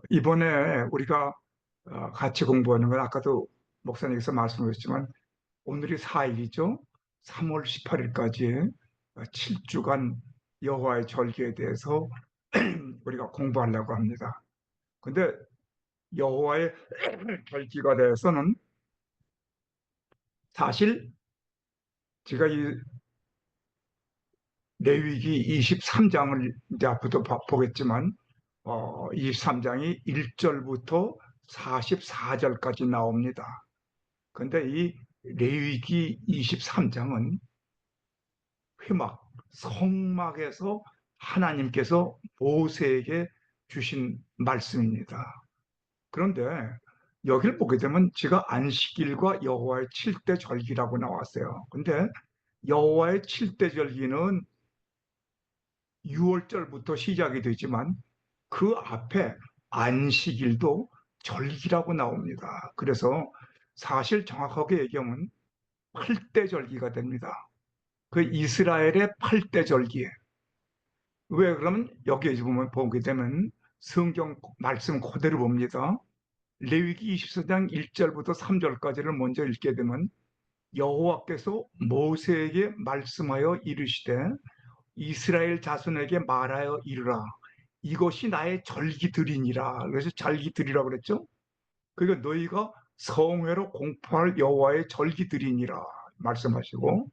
이번에 우리가 같이 공부하는 건 아까도 목사님께서 말씀하셨지만 오늘이 4일이죠. 3월 18일까지 7주간 여호와의 절기에 대해서 우리가 공부하려고 합니다. 근데 여호와의 절기가 대해서는 사실 제가 이 레위기 23장을 이제 앞으로 보겠지만 23장이 1절부터 44절까지 나옵니다. 근데 이 레위기 23장은 회막, 성막에서 하나님께서 모세에게 주신 말씀입니다. 그런데 여기를 보게 되면 제가 안식일과 여호와의 칠대 절기라고 나왔어요. 근데 여호와의 칠대 절기는 6월절부터 시작이 되지만 그 앞에 안식일도 절기라고 나옵니다. 그래서 사실 정확하게 얘기하면 8대 절기가 됩니다. 그 이스라엘의 8대 절기에. 왜 그러면 여기에 보면 보게 되면 성경 말씀 그대로 봅니다. 레위기 24장 1절부터 3절까지를 먼저 읽게 되면 여호와께서 모세에게 말씀하여 이르시되 이스라엘 자손에게 말하여 이르라. 이것이 나의 절기들이니라. 그래서 절기들이라고 그랬죠. 그러니까 너희가 성회로 공포할 여호와의 절기들이니라 말씀하시고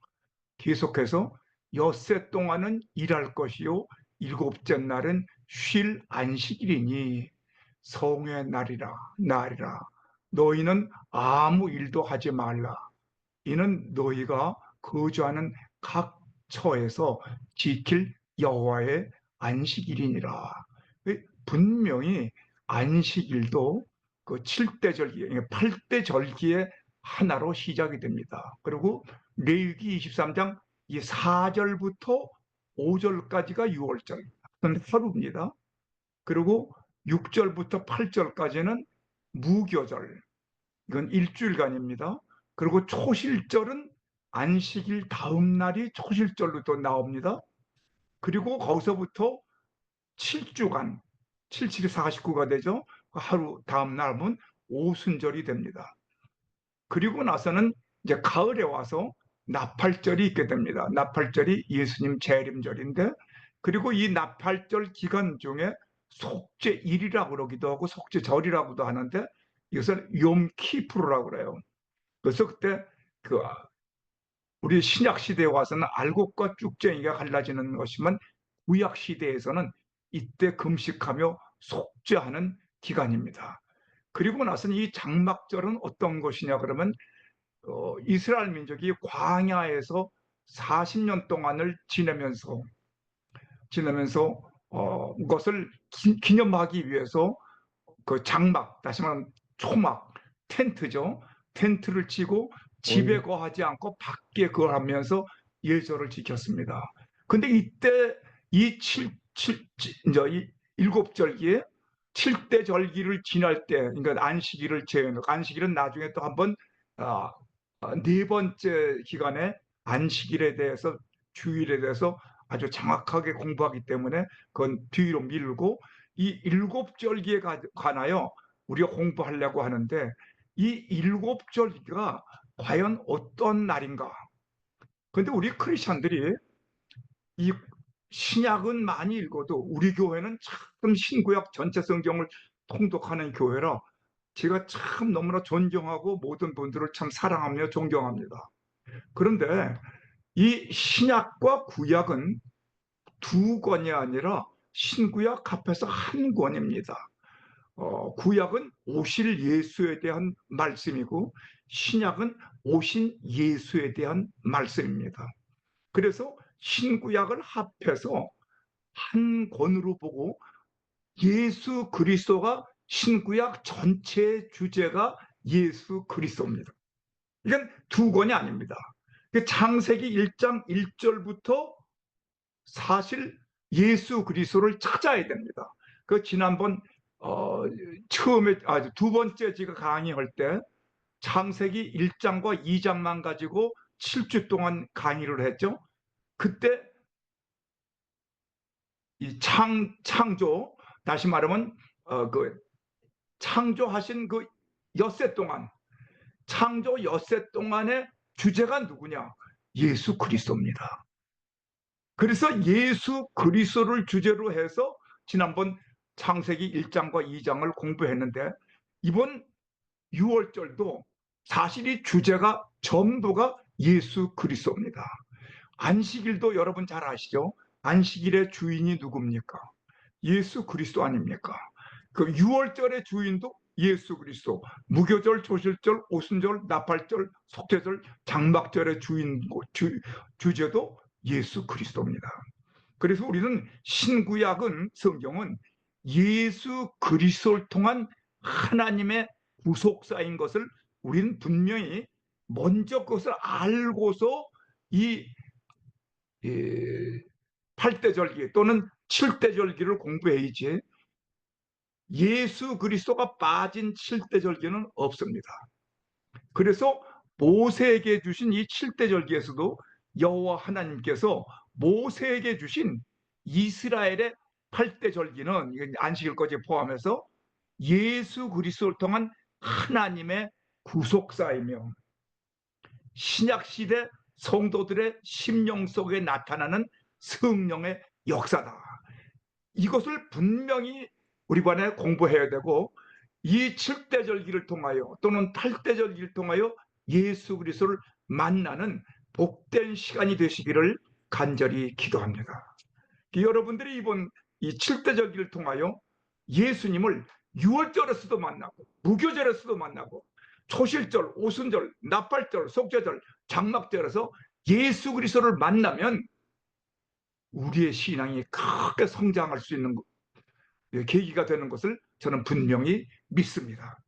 계속해서 엿새 동안은 일할 것이요 일곱째 날은 쉴 안식일이니 성의 날이라 너희는 아무 일도 하지 말라. 이는 너희가 거주하는 각 처에서 지킬 여호와의 안식일이니라. 분명히 안식일도 그 7대 절기, 8대 절기의 하나로 시작이 됩니다. 그리고 레위기 23장 이 4절부터 5절까지가 6월절, 하루입니다. 그리고 6절부터 8절까지는 무교절, 이건 일주일간입니다. 그리고 초실절은 안식일 다음 날이 초실절로 또 나옵니다. 그리고 거기서부터 7주간, 77이 49가 되죠. 하루 다음 날은 오순절이 됩니다. 그리고 나서는 이제 가을에 와서 나팔절이 있게 됩니다. 나팔절이 예수님 재림절인데, 그리고 이 나팔절 기간 중에 속죄일이라고 그러기도 하고 속죄절이라고도 하는데 이것을 욤키프르라고 그래요. 그래서 그때 그 우리 신약 시대에 와서는 알곡과 쭉쟁이가 갈라지는 것이면 구약 시대에서는 이때 금식하며 속죄하는 기간입니다. 그리고 나서는 이 장막절은 어떤 것이냐 그러면 이스라엘 민족이 광야에서 40년 동안을 지내면서 그것을 기념하기 위해서 그 장막, 다시 말하면 초막, 텐트죠. 텐트를 치고 집에 거하지 않고 밖에 거하면서 예절을 지켰습니다. 근데 이때 이 이제 이 일곱 절기에 7대 절기를 지날 때, 그러니까 안식일을 제외하고, 안식일은 나중에 또 한번 네 번째 기간에 안식일에 대해서 주일에 대해서 아주 정확하게 공부하기 때문에 그건 뒤로 미루고 이 일곱 절기에 관하여 우리가 공부하려고 하는데 이 일곱 절기가 과연 어떤 날인가? 근데 우리 크리스천들이 이 신약은 많이 읽어도 우리 교회는 참 신구약 전체 성경을 통독하는 교회라 제가 참 너무나 존경하고 모든 분들을 참 사랑하며 존경합니다. 그런데 이 신약과 구약은 두 권이 아니라 신구약 합해서 한 권입니다. 구약은 오실 예수에 대한 말씀이고 신약은 오신 예수에 대한 말씀입니다. 그래서 신구약을 합해서 한 권으로 보고 예수 그리스도가 신구약 전체의 주제가 예수 그리스도입니다. 이건 두 권이 아닙니다. 창세기 1장 1절부터 사실 예수 그리스도를 찾아야 됩니다. 그 지난번 처음에 두 번째 제가 강의할 때 창세기 1장과 2장만 가지고 7주 동안 강의를 했죠. 그때 이 창조, 다시 말하면 그 창조하신 그 엿새 동안, 창조 엿새 동안의 주제가 누구냐? 예수 그리스도입니다. 그래서 예수 그리스도를 주제로 해서 지난번 창세기 1장과 2장을 공부했는데, 이번 6월절도 사실 이 주제가 전부가 예수 그리스도입니다. 안식일도 여러분 잘 아시죠? 안식일의 주인이 누굽니까? 예수 그리스도 아닙니까? 그 6월절의 주인도 예수 그리스도, 무교절, 조실절, 오순절, 나팔절, 속죄절, 장막절의 주제도 예수 그리스도입니다. 그래서 우리는 신구약은, 성경은 예수 그리스도를 통한 하나님의 구속사인 것을 우리는 분명히 먼저 그것을 알고서 이 8대절기 또는 7대절기를 공부해야지, 예수 그리스도가 빠진 7대절기는 없습니다. 그래서 모세에게 주신 이 7대절기에서도 여호와 하나님께서 모세에게 주신 이스라엘의 8대절기는, 이건 안식일까지 포함해서 예수 그리스도를 통한 하나님의 구속사이며 신약시대 성도들의 심령 속에 나타나는 성령의 역사다. 이것을 분명히 우리 반에 공부해야 되고, 이 7대절기를 통하여 또는 8대절기를 통하여 예수 그리스도를 만나는 복된 시간이 되시기를 간절히 기도합니다. 여러분들이 이번 이 7대절기를 통하여 예수님을 6월절에서도 만나고, 무교절에서도 만나고, 초실절, 오순절, 나팔절, 속죄절, 장막절에서 예수 그리스도를 만나면 우리의 신앙이 크게 성장할 수 있는 계기가 되는 것을 저는 분명히 믿습니다.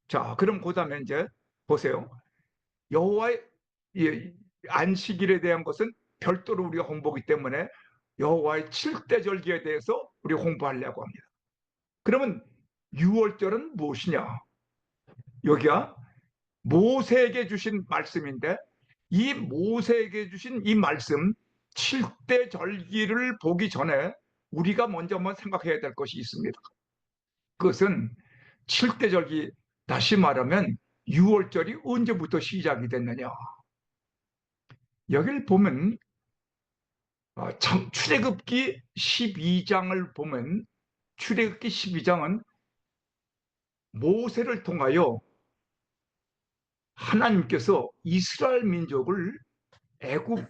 자, 그럼 그다음에 이제 보세요. 여호와의 안식일에 대한 것은 별도로 우리가 공부하기 때문에 여호와의 7대절기에 대해서 우리 공부하려고 합니다. 그러면 6월절은 무엇이냐? 여기가 모세에게 주신 말씀인데, 이 모세에게 주신 이 말씀 7대절기를 보기 전에 우리가 먼저 한번 생각해야 될 것이 있습니다. 그것은 7대절기, 다시 말하면 6월절이 언제부터 시작이 됐느냐? 여기를 보면 출애굽기 12장을 보면, 출애굽기 12장은 모세를 통하여 하나님께서 이스라엘 민족을 애굽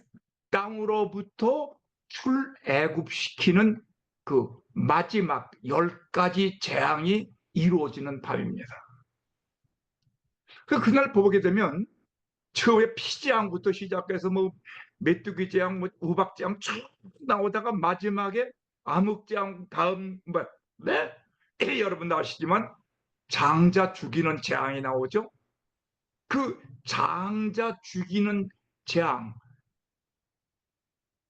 땅으로부터 출애굽시키는 그 마지막 10가지 재앙이 이루어지는 밤입니다. 그날 보게 되면 처음에 피재앙부터 시작해서 뭐 메뚜기 재앙, 뭐 우박 재앙 쭉 나오다가 마지막에 암흑 재앙, 다음 네? 여러분 아시지만 장자 죽이는 재앙이 나오죠. 그 장자 죽이는 재앙,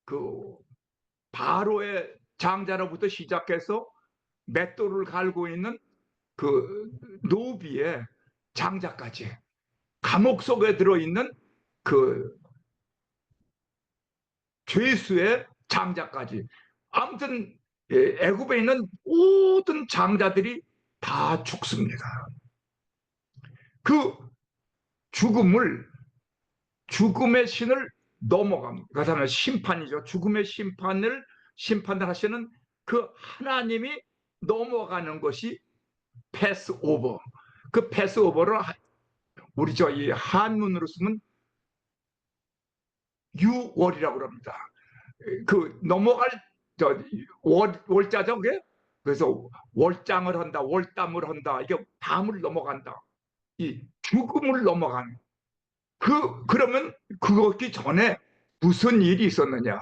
그 바로의 장자로부터 시작해서 맷돌을 갈고 있는 그 노비의 장자까지, 감옥 속에 들어있는 그 죄수의 장자까지, 아무튼 애굽에 있는 모든 장자들이 다 죽습니다. 그 죽음의 신을 넘어갑니다. 그다음에 심판이죠. 죽음의 심판을 하시는 그 하나님이 넘어가는 것이 패스오버. 그 패스오버를 우리 저희 한문으로 쓰면 유월이라고 합니다. 그 넘어갈 월자죠, 그게? 그래서 월장을 한다, 월담을 한다, 이게 담을 넘어간다. 이 죽음을 넘어가는. 그러면 그것기 전에 무슨 일이 있었느냐?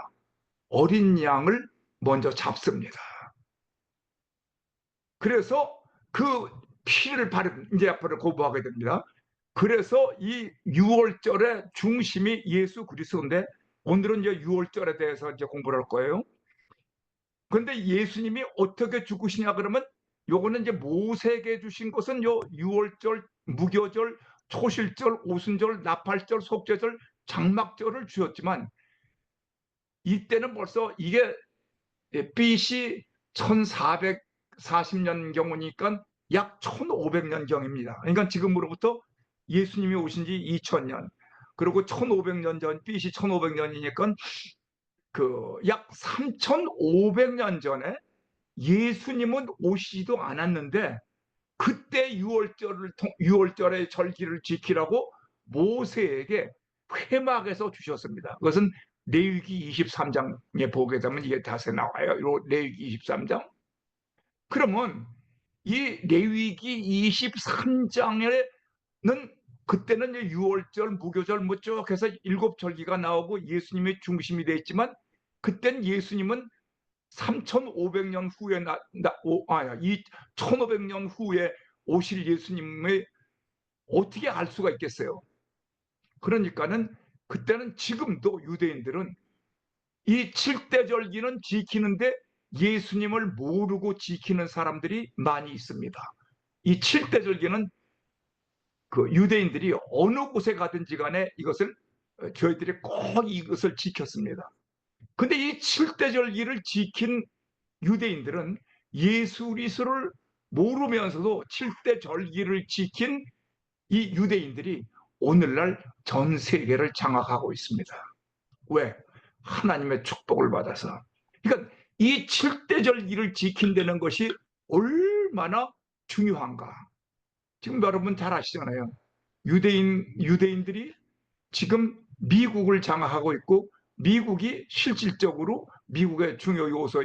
어린 양을 먼저 잡습니다. 그래서 그 피를 바른, 이제 앞으로 고부하게 됩니다. 그래서 이 6월절의 중심이 예수 그리스도인데, 오늘은 이제 6월절에 대해서 이제 공부를 할 거예요. 그런데 예수님이 어떻게 죽으시냐 그러면, 요거는 이제 모세에게 주신 것은 요 6월절, 무교절, 초실절, 오순절, 나팔절, 속죄절, 장막절을 주었지만, 이때는 벌써 이게 BC 1400 40년 경우니까 약 1500년 경입니다. 그러니까 지금으로부터 예수님이 오신 지 2000년, 그리고 1500년 전, BC 1500년이니까 그 약 3500년 전에 예수님은 오시지도 않았는데 그때 유월절의 절기를 지키라고 모세에게 회막에서 주셨습니다. 그것은 레위기 23장에 보게 되면 이게 다시 나와요. 레위기 23장. 그러면 이 레위기 23장에는 그때는 유월절, 무교절 뭐 쭉 해서 7절기가 나오고 예수님의 중심이 되어 있지만 그땐 예수님은 3,500년 후에 1,500년 후에 오실 예수님을 어떻게 알 수가 있겠어요? 그러니까는 그때는 지금도 유대인들은 이 7대 절기는 지키는데 예수님을 모르고 지키는 사람들이 많이 있습니다. 이 7대 절기는 그 유대인들이 어느 곳에 가든지 간에 이것을 저희들이 꼭 이것을 지켰습니다. 근데 이 7대 절기를 지킨 유대인들은 예수 그리스도를 모르면서도 7대 절기를 지킨 이 유대인들이 오늘날 전 세계를 장악하고 있습니다. 왜? 하나님의 축복을 받아서. 그러니까 이 7대 절기를 지킨다는 것이 얼마나 중요한가. 지금 여러분 잘 아시잖아요. 유대인들이 지금 미국을 장악하고 있고 미국이 실질적으로 미국의 중요 요소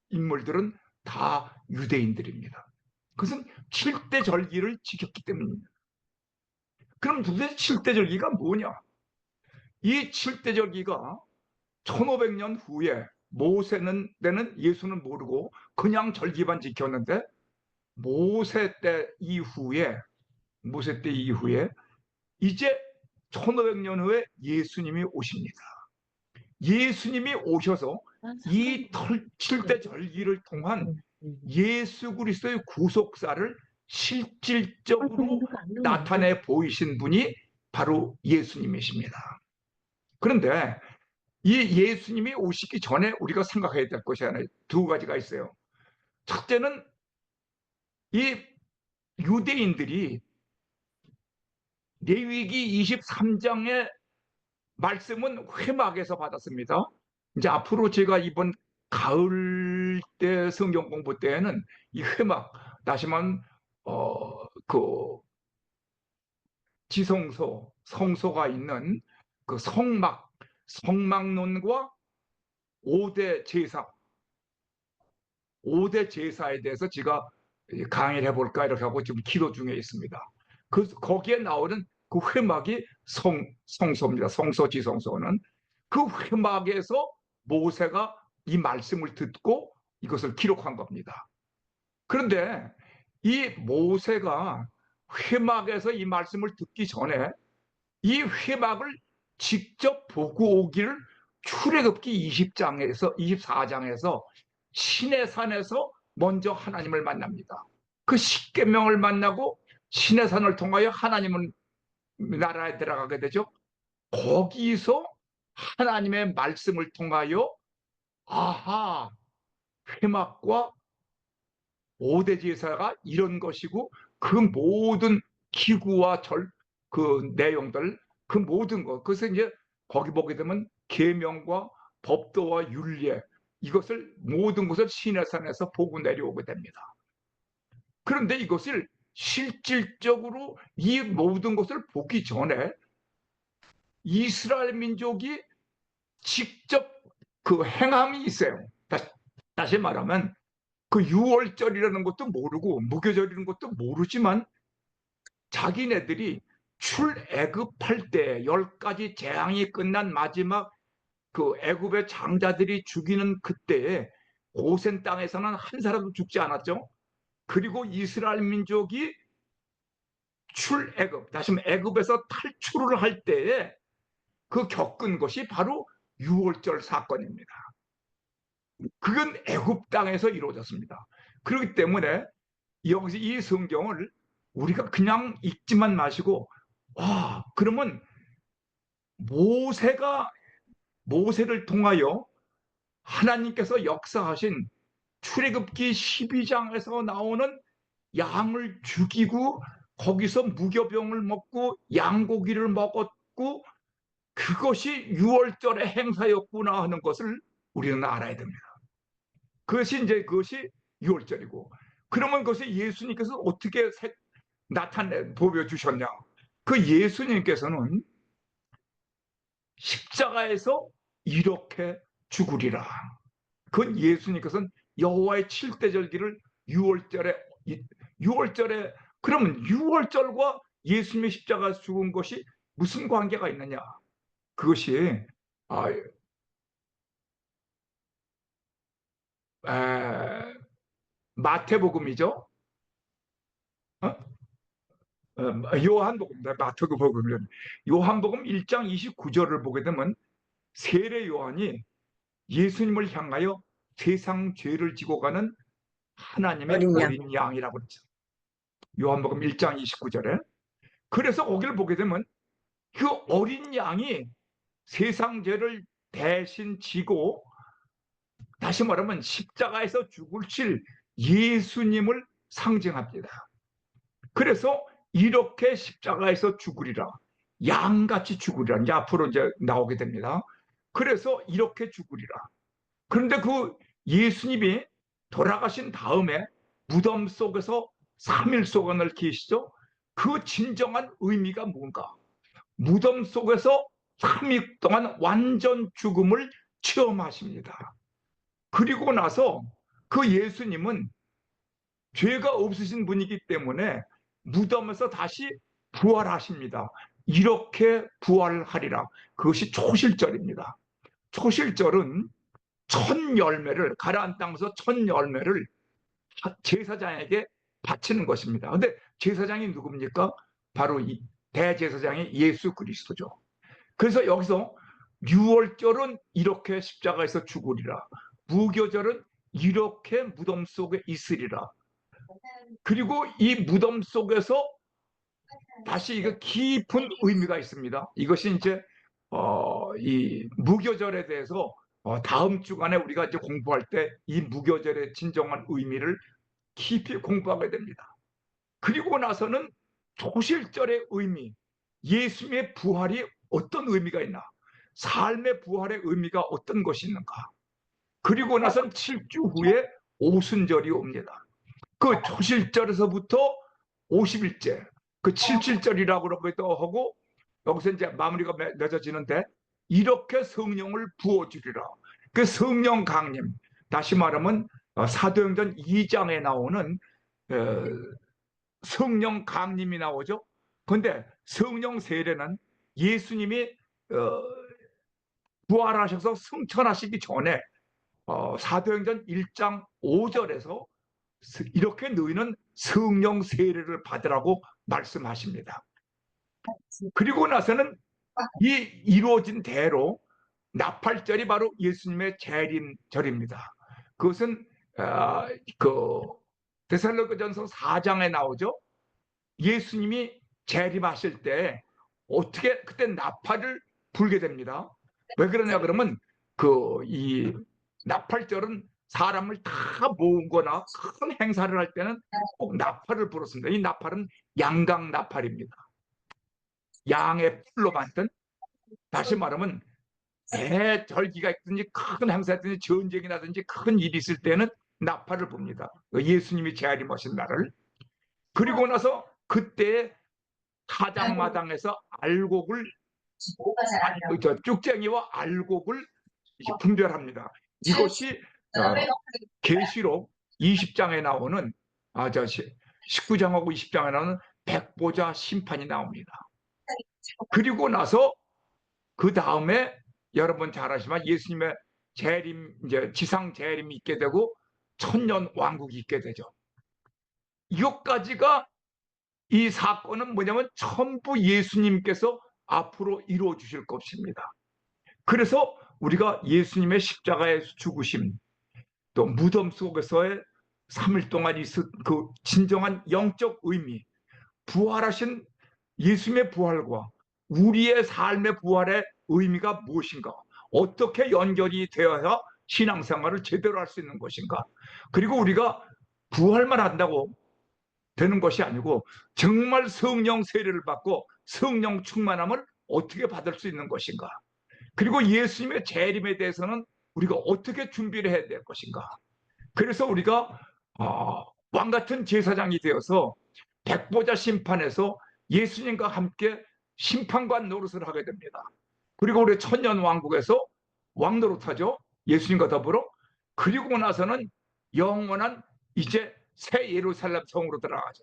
인물들은 다 유대인들입니다. 그것은 7대 절기를 지켰기 때문입니다. 그럼 도대체 7대 절기가 뭐냐? 이 7대 절기가 1500년 후에 모세는 때는 예수는 모르고 그냥 절기만 지켰는데 모세 때 이후에 이제 1500년 후에 예수님이 오십니다. 예수님이 오셔서 이 7대 절기를 통한 예수 그리스도의 구속사를 실질적으로 나타내 보이신 분이 바로 예수님이십니다. 그런데 이 예수님이 오시기 전에 우리가 생각해야 될 것이 하나 두 가지가 있어요. 첫째는 이 유대인들이 레위기 23장의 말씀은 회막에서 받았습니다. 이제 앞으로 제가 이번 가을 때 성경 공부 때에는 이 회막, 다시 말하면 그 지성소, 성소가 있는 그 성막론과 5대 제사, 5대 제사에 대해서 제가 강의를 해볼까 이렇게 하고 지금 기도 중에 있습니다. 거기에 나오는 그 회막이 성소입니다. 성소 지성소는 그 회막에서 모세가 이 말씀을 듣고 이것을 기록한 겁니다. 그런데 이 모세가 회막에서 이 말씀을 듣기 전에 이 회막을 직접 보고 오기를 출애굽기 24장에서 시내산에서 먼저 하나님을 만납니다. 그 십계명을 만나고 시내산을 통하여 하나님은 나라에 들어가게 되죠. 거기서 하나님의 말씀을 통하여 아하, 회막과 5대 제사가 이런 것이고 그 모든 기구와 그 내용들, 그 모든 것, 그것을 이제 거기 보게 되면 계명과 법도와 윤례, 이것을 모든 것을 시내산에서 보고 내려오게 됩니다. 그런데 이것을 실질적으로 이 모든 것을 보기 전에 이스라엘 민족이 직접 그 행함이 있어요. 다시 말하면 그 유월절이라는 것도 모르고 무교절이라는 것도 모르지만 자기네들이 출애굽할 때 10가지 재앙이 끝난 마지막 그 애굽의 장자들이 죽이는 그때에 고센 땅에서는 한 사람도 죽지 않았죠. 그리고 이스라엘 민족이 다시 말하면 애굽에서 탈출을 할 때에 그 겪은 것이 바로 유월절 사건입니다. 그건 애굽 땅에서 이루어졌습니다. 그렇기 때문에 여기서 이 성경을 우리가 그냥 읽지만 마시고 와, 그러면 모세를 통하여 하나님께서 역사하신 출애굽기 12장에서 나오는 양을 죽이고 거기서 무교병을 먹고 양고기를 먹었고 그것이 유월절의 행사였구나 하는 것을 우리는 알아야 됩니다. 그것이 유월절이고, 그러면 그것이 예수님께서 어떻게 보여주셨냐? 그 예수님께서는 십자가에서 이렇게 죽으리라. 그 예수님께서는 여호와의 칠대절기를 6월절에 그러면 6월절과 예수님의 십자가에서 죽은 것이 무슨 관계가 있느냐? 그것이 아, 마태복음이죠. 어? 요한복음입니다. 마태복음은 요한복음 1장 29절을 보게 되면 세례 요한이 예수님을 향하여 세상 죄를 지고 가는 하나님의 어린 양이라고 그랬죠. 요한복음 1장 29절에. 그래서 거기를 보게 되면 그 어린 양이 세상 죄를 대신 지고, 다시 말하면 십자가에서 죽으실 예수님을 상징합니다. 그래서 이렇게 십자가에서 죽으리라, 양같이 죽으리라, 이제 앞으로 이제 나오게 됩니다. 그래서 이렇게 죽으리라. 그런데 그 예수님이 돌아가신 다음에 무덤 속에서 3일 동안을 계시죠. 그 진정한 의미가 뭔가? 무덤 속에서 3일 동안 완전 죽음을 체험하십니다. 그리고 나서 그 예수님은 죄가 없으신 분이기 때문에 무덤에서 다시 부활하십니다. 이렇게 부활하리라. 그것이 초실절입니다. 초실절은 첫 열매를, 가라앉은 땅에서 첫 열매를 제사장에게 바치는 것입니다. 근데 제사장이 누굽니까? 바로 이 대제사장이 예수 그리스도죠. 그래서 여기서 유월절은 이렇게 십자가에서 죽으리라, 무교절은 이렇게 무덤 속에 있으리라. 그리고 이 무덤 속에서 다시 이거 깊은 의미가 있습니다. 이것이 이제 이 무교절에 대해서 다음 주간에 우리가 이제 공부할 때 이 무교절의 진정한 의미를 깊이 공부하게 됩니다. 그리고 나서는 초실절의 의미, 예수님의 부활이 어떤 의미가 있나, 삶의 부활의 의미가 어떤 것이 있는가. 그리고 나서는 7주 후에 오순절이 옵니다. 그 초실절에서부터 50일째, 그 77절이라고 그러기도 하고, 여기서 이제 마무리가 맺어지는데, 이렇게 성령을 부어주리라. 그 성령 강림, 다시 말하면 사도행전 2장에 나오는 성령 강림이 나오죠. 그런데 성령 세례는 예수님이 부활하셔서 승천하시기 전에 사도행전 1장 5절에서 이렇게 너희는 성령 세례를 받으라고 말씀하십니다. 그리고 나서는 이 이루어진 대로 나팔절이 바로 예수님의 재림절입니다. 그것은 그 데살로니가전서 4장에 나오죠. 예수님이 재림하실 때 어떻게 그때 나팔을 불게 됩니다. 왜 그러냐 그러면 그 이 나팔절은 사람을 다 모으거나 큰 행사를 할 때는 꼭 나팔을 불었습니다. 이 나팔은 양강 나팔입니다. 양의 풀로 만든, 다시 말하면 대절기가 있든지 큰 행사든지 전쟁이 나든지 큰 일이 있을 때는 나팔을 붑니다. 예수님이 재림하신 날을. 그리고 나서 그때 타작마당에서 알곡을, 쭉쟁이와 알곡을 분별합니다. 이것이 계시록 20장에 나오는 19장하고 20장에 나오는 백보자 심판이 나옵니다. 그리고 나서 그 다음에 여러분 잘 아시지만 예수님의 재림, 이제 지상 재림이 있게 되고 천년 왕국이 있게 되죠. 이것까지가, 이 사건은 뭐냐면 전부 예수님께서 앞으로 이루어 주실 것입니다. 그래서 우리가 예수님의 십자가에서 죽으심, 또 무덤 속에서의 3일 동안 있은 그 진정한 영적 의미, 부활하신 예수님의 부활과 우리의 삶의 부활의 의미가 무엇인가, 어떻게 연결이 되어야 신앙생활을 제대로 할 수 있는 것인가? 그리고 우리가 부활만 한다고 되는 것이 아니고 정말 성령 세례를 받고 성령 충만함을 어떻게 받을 수 있는 것인가? 그리고 예수님의 재림에 대해서는 우리가 어떻게 준비를 해야 될 것인가? 그래서 우리가 왕 같은 제사장이 되어서 백보자 심판에서 예수님과 함께 심판관 노릇을 하게 됩니다. 그리고 우리 천년 왕국에서 왕 노릇하죠. 예수님과 더불어. 그리고 나서는 영원한 이제 새 예루살렘 성으로 들어가죠.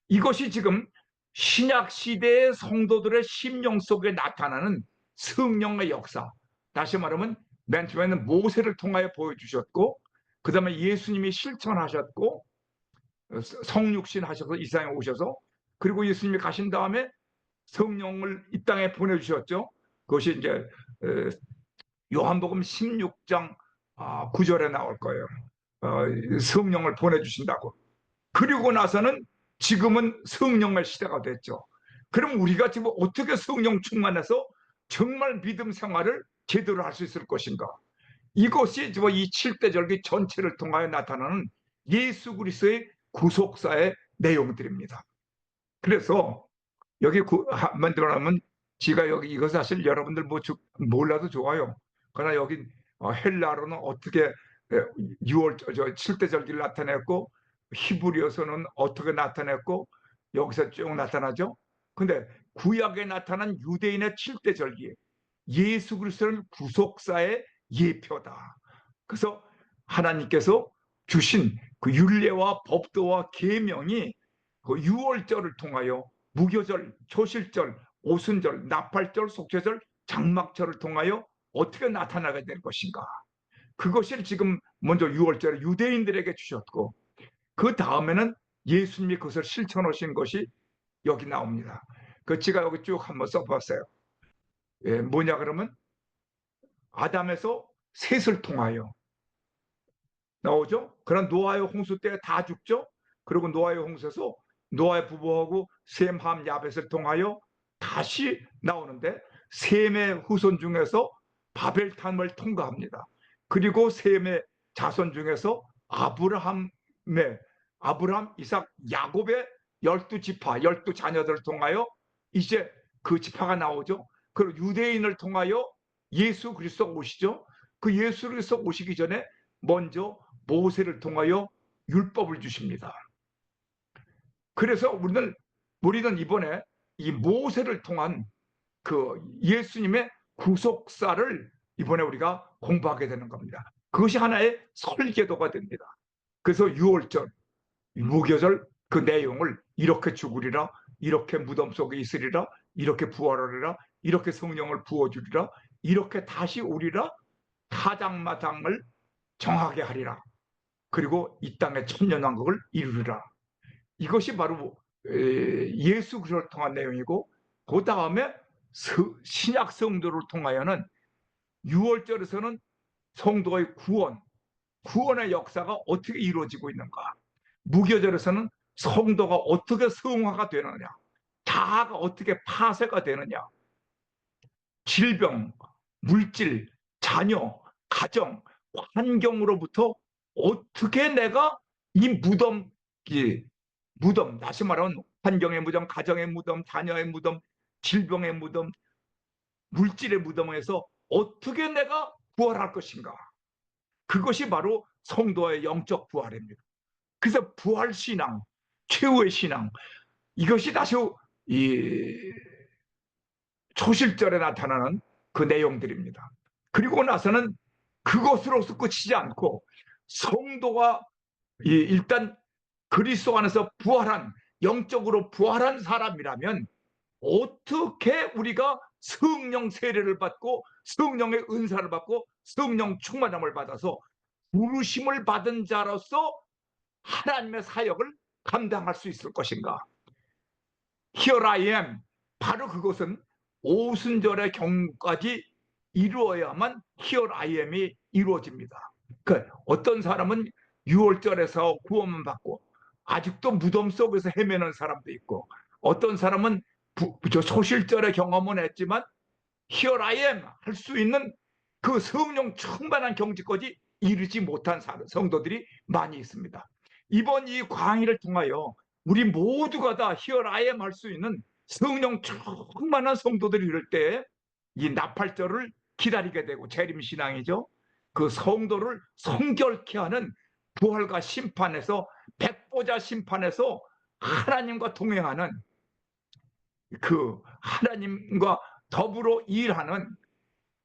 이것이 지금 신약 시대의 성도들의 심령 속에 나타나는 성령의 역사. 다시 말하면 맨 처음에는 모세를 통하여 보여주셨고, 그 다음에 예수님이 실천하셨고, 성육신 하셔서 이 세상에 오셔서, 그리고 예수님이 가신 다음에 성령을 이 땅에 보내주셨죠. 그것이 이제 요한복음 16장 9절에 나올 거예요. 성령을 보내주신다고. 그리고 나서는 지금은 성령의 시대가 됐죠. 그럼 우리가 지금 어떻게 성령 충만해서 정말 믿음 생활을 제대로 할 수 있을 것인가? 이것이 지금 이 7대 절기 전체를 통하여 나타나는 예수 그리스도의 구속사의 내용들입니다. 그래서 여기 만들어놓으면 제가 여기 이거 사실 여러분들 뭐 몰라도 좋아요. 그러나 여기 헬라로는 어떻게 6월 7대 절기를 나타냈고 히브리어서는 어떻게 나타냈고 여기서 쭉 나타나죠. 근데 구약에 나타난 유대인의 7대 절기, 예수 그리스도는 구속사의 예표다. 그래서 하나님께서 주신 그 율례와 법도와 계명이 그 6월절을 통하여 무교절, 초실절, 오순절, 나팔절, 속죄절, 장막절을 통하여 어떻게 나타나게 될 것인가. 그것을 지금 먼저 6월절에 유대인들에게 주셨고, 그 다음에는 예수님이 그것을 실천하신 것이 여기 나옵니다. 그 제가 여기 쭉 한번 써봤어요. 뭐냐 그러면 아담에서 셋을 통하여 나오죠. 그런 노아의 홍수 때 다 죽죠. 그리고 노아의 홍수에서 노아의 부부하고 셈, 함, 야벳을 통하여 다시 나오는데 셈의 후손 중에서 바벨탑을 통과합니다. 그리고 셈의 자손 중에서 아브라함, 이삭, 야곱의 12지파, 12자녀들을 통하여 이제 그 지파가 나오죠. 그리고 유대인을 통하여 예수 그리스도 오시죠. 그 예수 그리스도 오시기 전에 먼저 모세를 통하여 율법을 주십니다. 그래서 우리는 이번에 이 모세를 통한 그 예수님의 구속사를 이번에 우리가 공부하게 되는 겁니다. 그것이 하나의 설계도가 됩니다. 그래서 6월절, 무교절 그 내용을 이렇게 죽으리라, 이렇게 무덤 속에 있으리라, 이렇게 부활하리라, 이렇게 성령을 부어주리라, 이렇게 다시 오리라, 타작마당을 정하게 하리라. 그리고 이 땅의 천년왕국을 이루리라. 이것이 바로 예수 그리스도를 통한 내용이고, 그 다음에 신약 성도를 통하여는 6월절에서는 성도의 구원의 역사가 어떻게 이루어지고 있는가. 무교절에서는 성도가 어떻게 성화가 되느냐, 자아가 어떻게 파쇄가 되느냐, 질병, 물질, 자녀, 가정, 환경으로부터 어떻게 내가 이 무덤, 다시 말하면 환경의 무덤, 가정의 무덤, 자녀의 무덤, 질병의 무덤, 물질의 무덤에서 어떻게 내가 부활할 것인가. 그것이 바로 성도의 영적 부활입니다. 그래서 부활신앙, 최후의 신앙, 이것이 다시 이 초실절에 나타나는 그 내용들입니다. 그리고 나서는 그것으로서 끝이지 않고 성도가 일단 그리스도 안에서 부활한, 영적으로 부활한 사람이라면 어떻게 우리가 성령 세례를 받고 성령의 은사를 받고 성령 충만함을 받아서 부르심을 받은 자로서 하나님의 사역을 감당할 수 있을 것인가. Here I am, 바로 그것은 오순절의 경우까지 이루어야만 Here I am이 이루어집니다. 그러니까 어떤 사람은 6월절에서 구원만 받고 아직도 무덤 속에서 헤매는 사람도 있고, 어떤 사람은 소실절의 경험은 했지만 Here I am 할 수 있는 그 성령 충만한 경지까지 이르지 못한 성도들이 많이 있습니다. 이번 이 광희를 통하여 우리 모두가 다 Here I am 할 수 있는 성령 충만한 성도들이 이럴 때 이 나팔절을 기다리게 되고, 재림신앙이죠. 그 성도를 성결케 하는 부활과 심판에서, 백보자 심판에서 하나님과 동행하는, 그 하나님과 더불어 일하는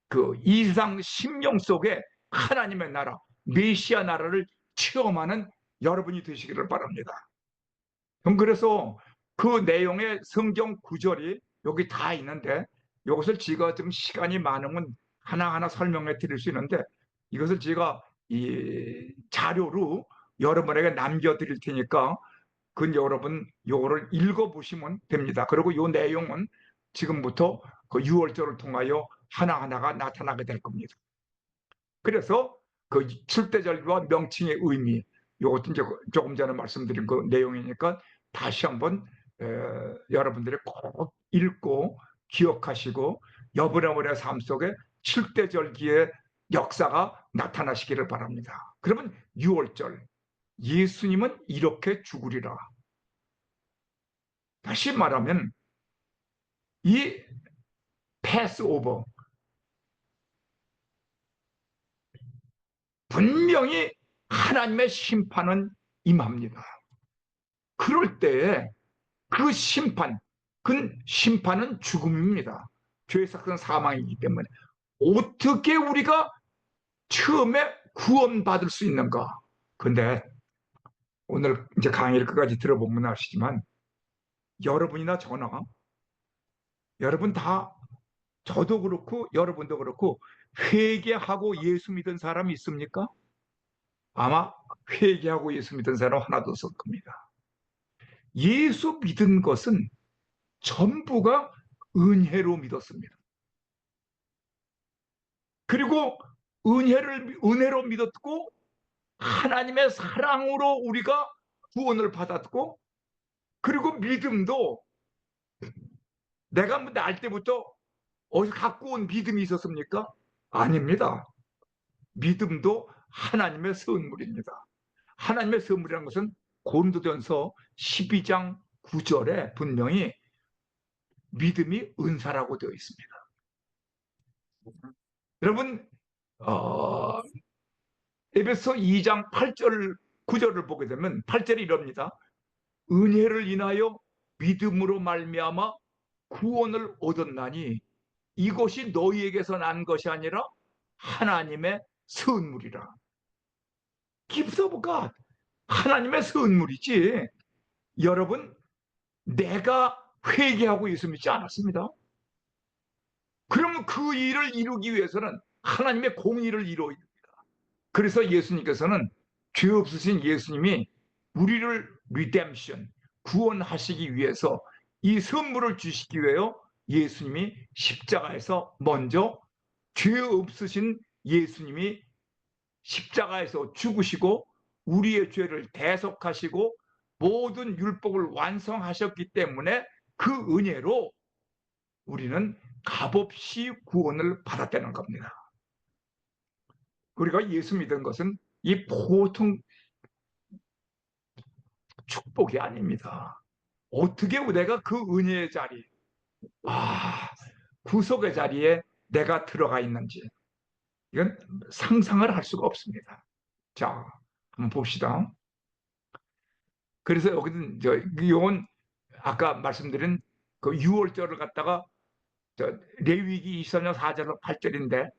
그 이상 심령 속에 하나님의 나라, 메시아 나라를 체험하는 여러분이 되시기를 바랍니다. 그래서 그 내용의 성경 구절이 여기 다 있는데, 이것을 제가 좀 시간이 많으면 하나하나 설명해 드릴 수 있는데, 이것을 제가 이 자료로 여러분에게 남겨드릴 테니까 여러분 요거를 읽어보시면 됩니다. 그리고 이 내용은 지금부터 그 6월절을 통하여 하나하나가 나타나게 될 겁니다. 그래서 그 출대절과 명칭의 의미, 이것도 이제 조금 전에 말씀드린 그 내용이니까 다시 한번 여러분들이 꼭 읽고 기억하시고 여러분의 삶 속에 출대절기의 역사가 나타나시기를 바랍니다. 그러면 6월절, 예수님은 이렇게 죽으리라. 다시 말하면 이 패스오버, 분명히 하나님의 심판은 임합니다. 그럴 때에 그 심판은 죽음입니다. 죄의 삭은 사망이기 때문에 어떻게 우리가 처음에 구원받을 수 있는가? 근데 오늘 이제 강의를 끝까지 들어보면 아시지만, 여러분이나 저나, 여러분 다, 저도 그렇고 여러분도 그렇고 회개하고 예수 믿은 사람이 있습니까? 아마 회개하고 예수 믿은 사람 하나도 없을 겁니다. 예수 믿은 것은 전부가 은혜로 믿었습니다. 그리고 은혜로 믿었고, 하나님의 사랑으로 우리가 구원을 받았고, 그리고 믿음도 내가 날 때부터 어디서 갖고 온 믿음이 있었습니까? 아닙니다. 믿음도 하나님의 선물입니다. 하나님의 선물이라는 것은 고린도전서 12장 9절에 분명히 믿음이 은사라고 되어 있습니다. 여러분, 에베소 2장 8절 9절을 보게 되면 8절이 이럽니다. 은혜를 인하여 믿음으로 말미암아 구원을 얻었나니 이것이 너희에게서 난 것이 아니라 하나님의 선물이라. Gift of God. 하나님의 선물이지. 여러분, 내가 회개하고 예수 믿지 않았습니다. 그러면 그 일을 이루기 위해서는 하나님의 공의를 이루어야 됩니다. 그래서 예수님께서는 죄 없으신 예수님이 우리를 리뎀션, 구원하시기 위해서 이 선물을 주시기 위해 예수님이 십자가에서 먼저, 죄 없으신 예수님이 십자가에서 죽으시고 우리의 죄를 대속하시고 모든 율법을 완성하셨기 때문에 그 은혜로 우리는 값없이 구원을 받았다는 겁니다. 우리가 예수 믿은 것은 이 보통 축복이 아닙니다. 어떻게 내가 그 은혜의 자리, 구속의 자리에 내가 들어가 있는지, 이건 상상을 할 수가 없습니다. 자, 한번 봅시다. 그래서 여기는 이건 아까 말씀드린 그 6월절을 갖다가 레위기 24년 4절 8절인데,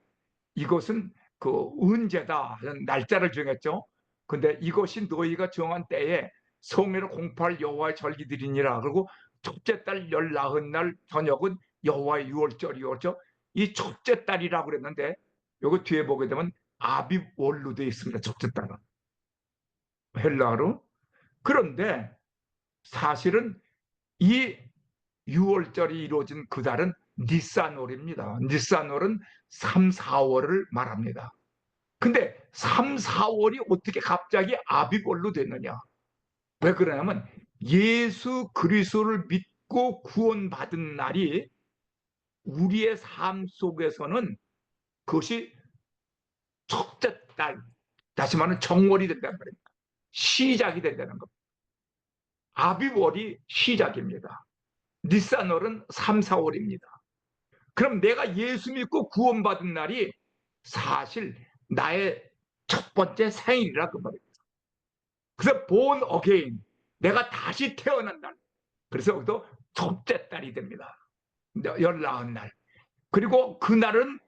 이것은 그 언제다 날짜를 정했죠. 근데 이것이 너희가 정한 때에 성회를 공포할 여호와의 절기들이니라. 그리고 첫째 달 14날 저녁은 여호와의 6월절이었죠. 이 첫째 달이라고 그랬는데 여기 뒤에 보게 되면 아빕월로 되어 있습니다. 첫째 달은 헬라어로. 그런데 사실은 이 6월절이 이루어진 그 달은 니산월입니다. 니산월은 3, 4월을 말합니다. 근데 3, 4월이 어떻게 갑자기 아비벌로 됐느냐? 왜 그러냐면 예수 그리스도를 믿고 구원받은 날이 우리의 삶 속에서는 그것이 첫째 달, 다시 말하면 정월이 된다는 말입니다. 시작이 된다는 겁니다. 아비월이 시작입니다. 니산월은 3, 4월입니다. 그럼 내가 예수 믿고 구원받은 날이 사실 나의 첫 번째 생일이라 그 말입니다. 그래서 born again, 내가 다시 태어난 날. 그래서 여기도 첫째 달이 됩니다. 19날. 그리고 그날은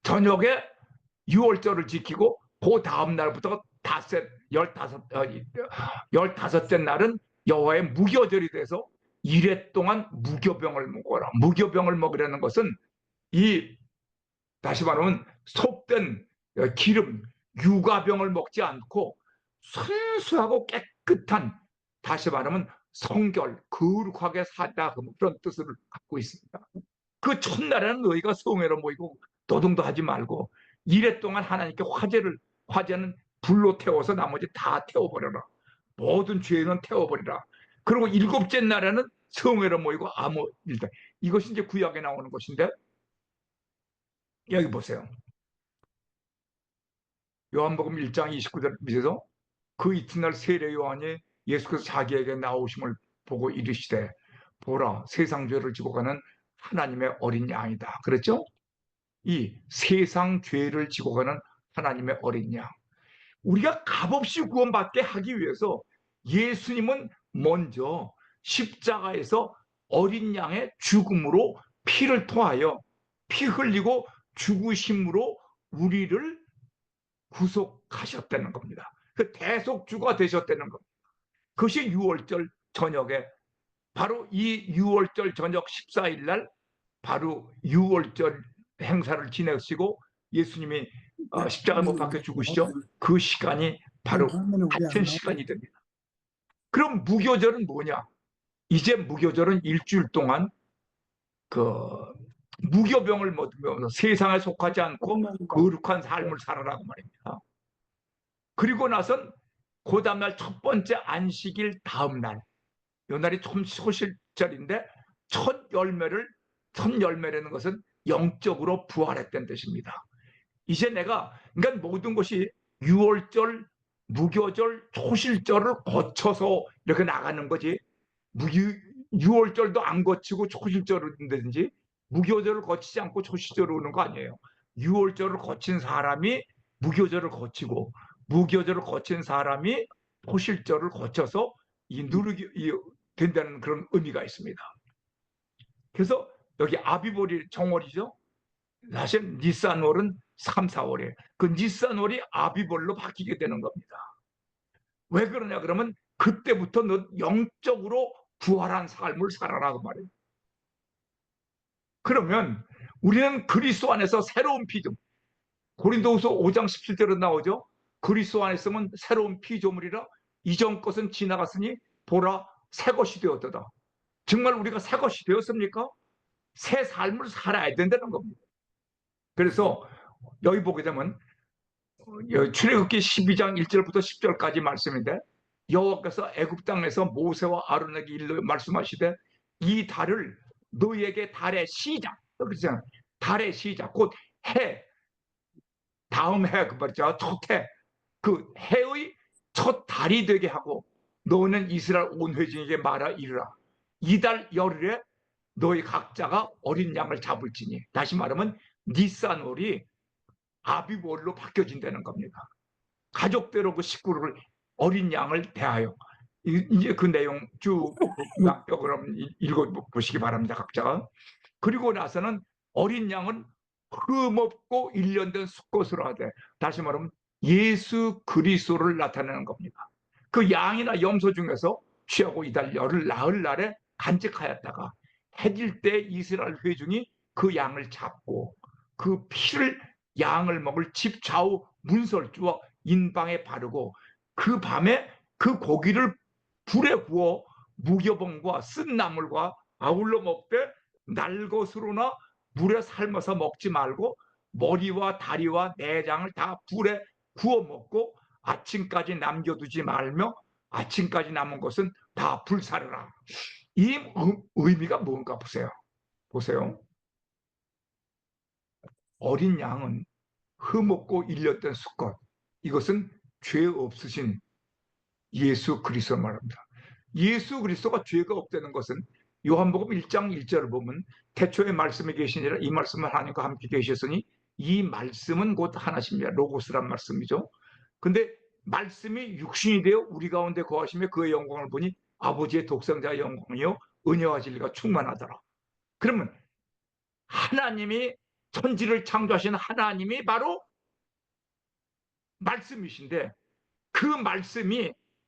저녁에 유월절을 지키고 그 다음 날부터 15째 날은 여호와의 무교절이 돼서 1회 동안 무교병을 먹어라. 무교병을 먹으라는 것은 이 다시 말하면 속된 기름, 유가병을 먹지 않고 순수하고 깨끗한, 다시 말하면 성결, 거룩하게 살다, 그런 뜻을 갖고 있습니다. 그 첫날에는 너희가 성회로 모이고 노동도 하지 말고 1회 동안 하나님께 화제는 불로 태워서 나머지 다 태워버려라. 모든 죄는 태워버리라. 그리고 7째 날에는 성회로 모이고 아무 일도. 이것이 이제 구약에 나오는 것인데, 여기 보세요. 요한복음 1장 29절 밑에서 그 이튿날 세례 요한이 예수께서 자기에게 나오심을 보고 이르시되 보라, 세상 죄를 지고 가는 하나님의 어린 양이다. 그랬죠? 이 세상 죄를 지고 가는 하나님의 어린 양. 우리가 값없이 구원받게 하기 위해서 예수님은 먼저 십자가에서 어린 양의 죽음으로 피를 토하여 피 흘리고 죽으심으로 우리를 구속하셨다는 겁니다. 그 대속주가 되셨다는 겁니다. 그것이 6월절 저녁에, 바로 이 6월절 저녁 14일 날 바로 6월절 행사를 지내시고 예수님이 십자가 못 박혀 죽으시죠. 그 시간이 바로 같은 시간이 됩니다. 그럼 무교절은 뭐냐? 이제 무교절은 일주일 동안 그 무교병을 먹으면서 세상에 속하지 않고 거룩한 삶을 살아라고 말입니다. 그리고 나선 그 다음날 첫 번째 안식일 다음날, 이 날이 좀 소실절인데 첫 열매라는 것은 영적으로 부활했다는 뜻입니다. 이제 내가, 그러니까 모든 것이 6월절, 무교절, 초실절을 거쳐서 이렇게 나가는 거지. 6월절도 안 거치고 초실절을 된다든지 무교절을 거치지 않고 초실절을 오는 거 아니에요. 6월절을 거친 사람이 무교절을 거치고 무교절을 거친 사람이 초실절을 거쳐서 누르기 된다는 그런 의미가 있습니다. 그래서 여기 아비월이 정월이죠. 사실 니산월은 3, 4월이에요. 그 니산월이 아비월로 바뀌게 되는 겁니다. 왜 그러냐 그러면 그때부터 너 영적으로 부활한 삶을 살아라 그 말이에요. 그러면 우리는 그리스도 안에서 새로운 피조물, 고린도후서 5장 17절에 나오죠. 그리스도 안에 있으면 새로운 피조물이라 이전 것은 지나갔으니 보라 새 것이 되었다. 정말 우리가 새 것이 되었습니까? 새 삶을 살아야 된다는 겁니다. 그래서 여기 보게 되면 출애굽기 12장 1절부터 10절까지 말씀인데, 여호와께서 애굽 땅에서 모세와 아론에게 일러 말씀하시되 이 달을 너희에게 달의 시작, 그렇잖아요. 달의 시작, 곧 해, 다음 해, 그 말이죠. 첫 해, 그 해의 첫 달이 되게 하고 너는 이스라엘 온 회중에게 말하 이르라. 이달 열흘에 너희 각자가 어린 양을 잡을지니, 다시 말하면 니산월이 아비월로 바뀌어진다는 겁니다. 가족대로 그 식구를, 어린 양을 대하여. 이제 그 내용 쭉 그럼 읽어보시기 바랍니다, 각자. 그리고 나서는 어린 양은 흠없고 일련된 수컷으로 하되, 다시 말하면 예수 그리스도를 나타내는 겁니다. 그 양이나 염소 중에서 취하고 이달 열흘 나흘 날에 간직하였다가 해질 때 이스라엘 회중이 그 양을 잡고 그 피를 양을 먹을 집 좌우 문설주와 인방에 바르고 그 밤에 그 고기를 불에 구워 무교봉과 쓴 나물과 아울러 먹되 날것으로나 물에 삶아서 먹지 말고 머리와 다리와 내장을 다 불에 구워 먹고 아침까지 남겨두지 말며 아침까지 남은 것은 다 불사르라. 이 의미가 뭔가 보세요. 어린 양은 흠없고 일렸던 수컷, 이것은 죄 없으신 예수 그리스도 말합니다. 예수 그리스도가 죄가 없다는 것은 요한복음 1장 1절을 보면 태초에 말씀이 계시니라 이 말씀은 하나님과 함께 계셨으니 이 말씀은 곧 하나십니다. 로고스란 말씀이죠. 근데 말씀이 육신이 되어 우리 가운데 거하시며 그의 영광을 보니 아버지의 독생자의 영광이요 은혜와 진리가 충만하더라. 그러면 하나님이 천지를 창조하신 하나님이 바로 말씀이신데 그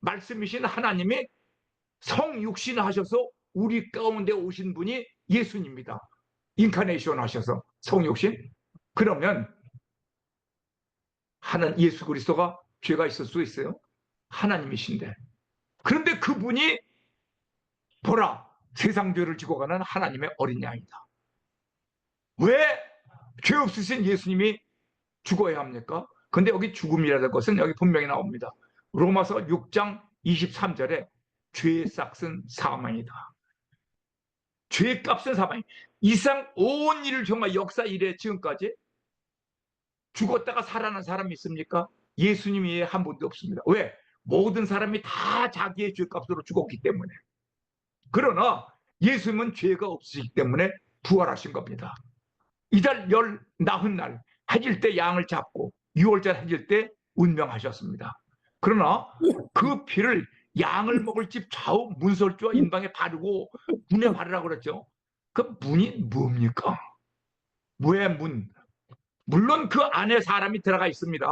말씀이신 하나님이 성육신 하셔서 우리 가운데 오신 분이 예수님입니다. 인카네이션 하셔서 성육신. 그러면 예수 그리스도가 죄가 있을 수 있어요? 하나님이신데. 그런데 그분이 보라 세상 죄를 지고 가는 하나님의 어린 양이다. 왜 죄 없으신 예수님이 죽어야 합니까? 근데 여기 죽음이라는 것은 여기 분명히 나옵니다. 로마서 6장 23절에 죄의 싹은 사망이다. 죄의 값은 사망이. 이상 온 일을 정말 역사 이래 지금까지 죽었다가 살아난 사람이 있습니까? 예수님 외에 한 분도 없습니다. 왜? 모든 사람이 다 자기의 죄값으로 죽었기 때문에. 그러나 예수님은 죄가 없으시기 때문에 부활하신 겁니다. 이달 열 나흔 날 해질 때 양을 잡고 6월절 해질 때 운명하셨습니다. 그러나 그 피를 양을 먹을 집 좌우 문설주와 인방에 바르고 문에 바르라고 그랬죠. 그 문이 뭡니까? 왜 문? 물론 그 안에 사람이 들어가 있습니다.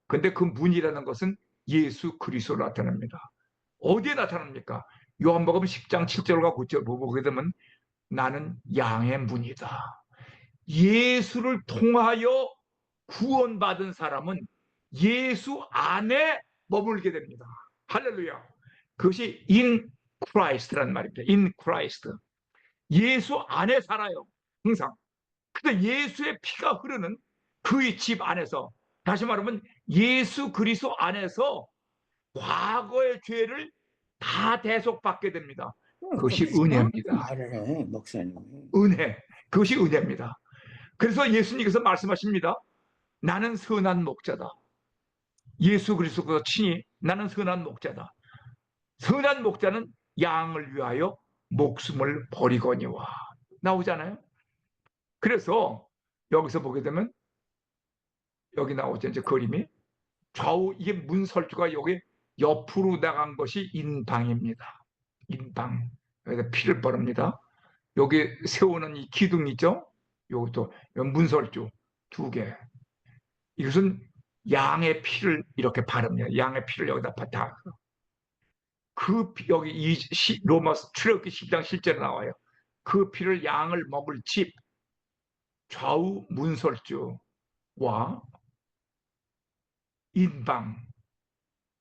근데 그 문이라는 것은 예수 그리스도로 나타납니다. 어디에 나타납니까? 요한복음 10장 7절과 9절 보게 되면 나는 양의 문이다. 예수를 통하여 구원받은 사람은 예수 안에 머물게 됩니다. 할렐루야. 그것이 in Christ라는 말입니다. in Christ. 예수 안에 살아요. 항상. 근데 예수의 피가 흐르는 그의 집 안에서, 다시 말하면 예수 그리스도 안에서 과거의 죄를 다 대속받게 됩니다. 그것이 은혜입니다. 말을 해, 목사님. 은혜. 그것이 은혜입니다. 그래서 예수님께서 말씀하십니다. 나는 선한 목자다. 예수 그리스도가 친히 나는 선한 목자다. 선한 목자는 양을 위하여 목숨을 버리거니와 나오잖아요. 그래서 여기서 보게 되면 여기 나오죠. 이제 그림이 좌우 이게 문설주가 여기 옆으로 나간 것이 인방입니다. 인방. 여기다 피를 바릅니다. 여기 세우는 이 기둥 있죠? 요것도 문설주 두 개. 이것은 양의 피를 이렇게 바릅니다. 양의 피를 여기다 다. 여기 로마 출애굽기 10장 실제로 나와요. 그 피를 양을 먹을 집 좌우 문설주와 인방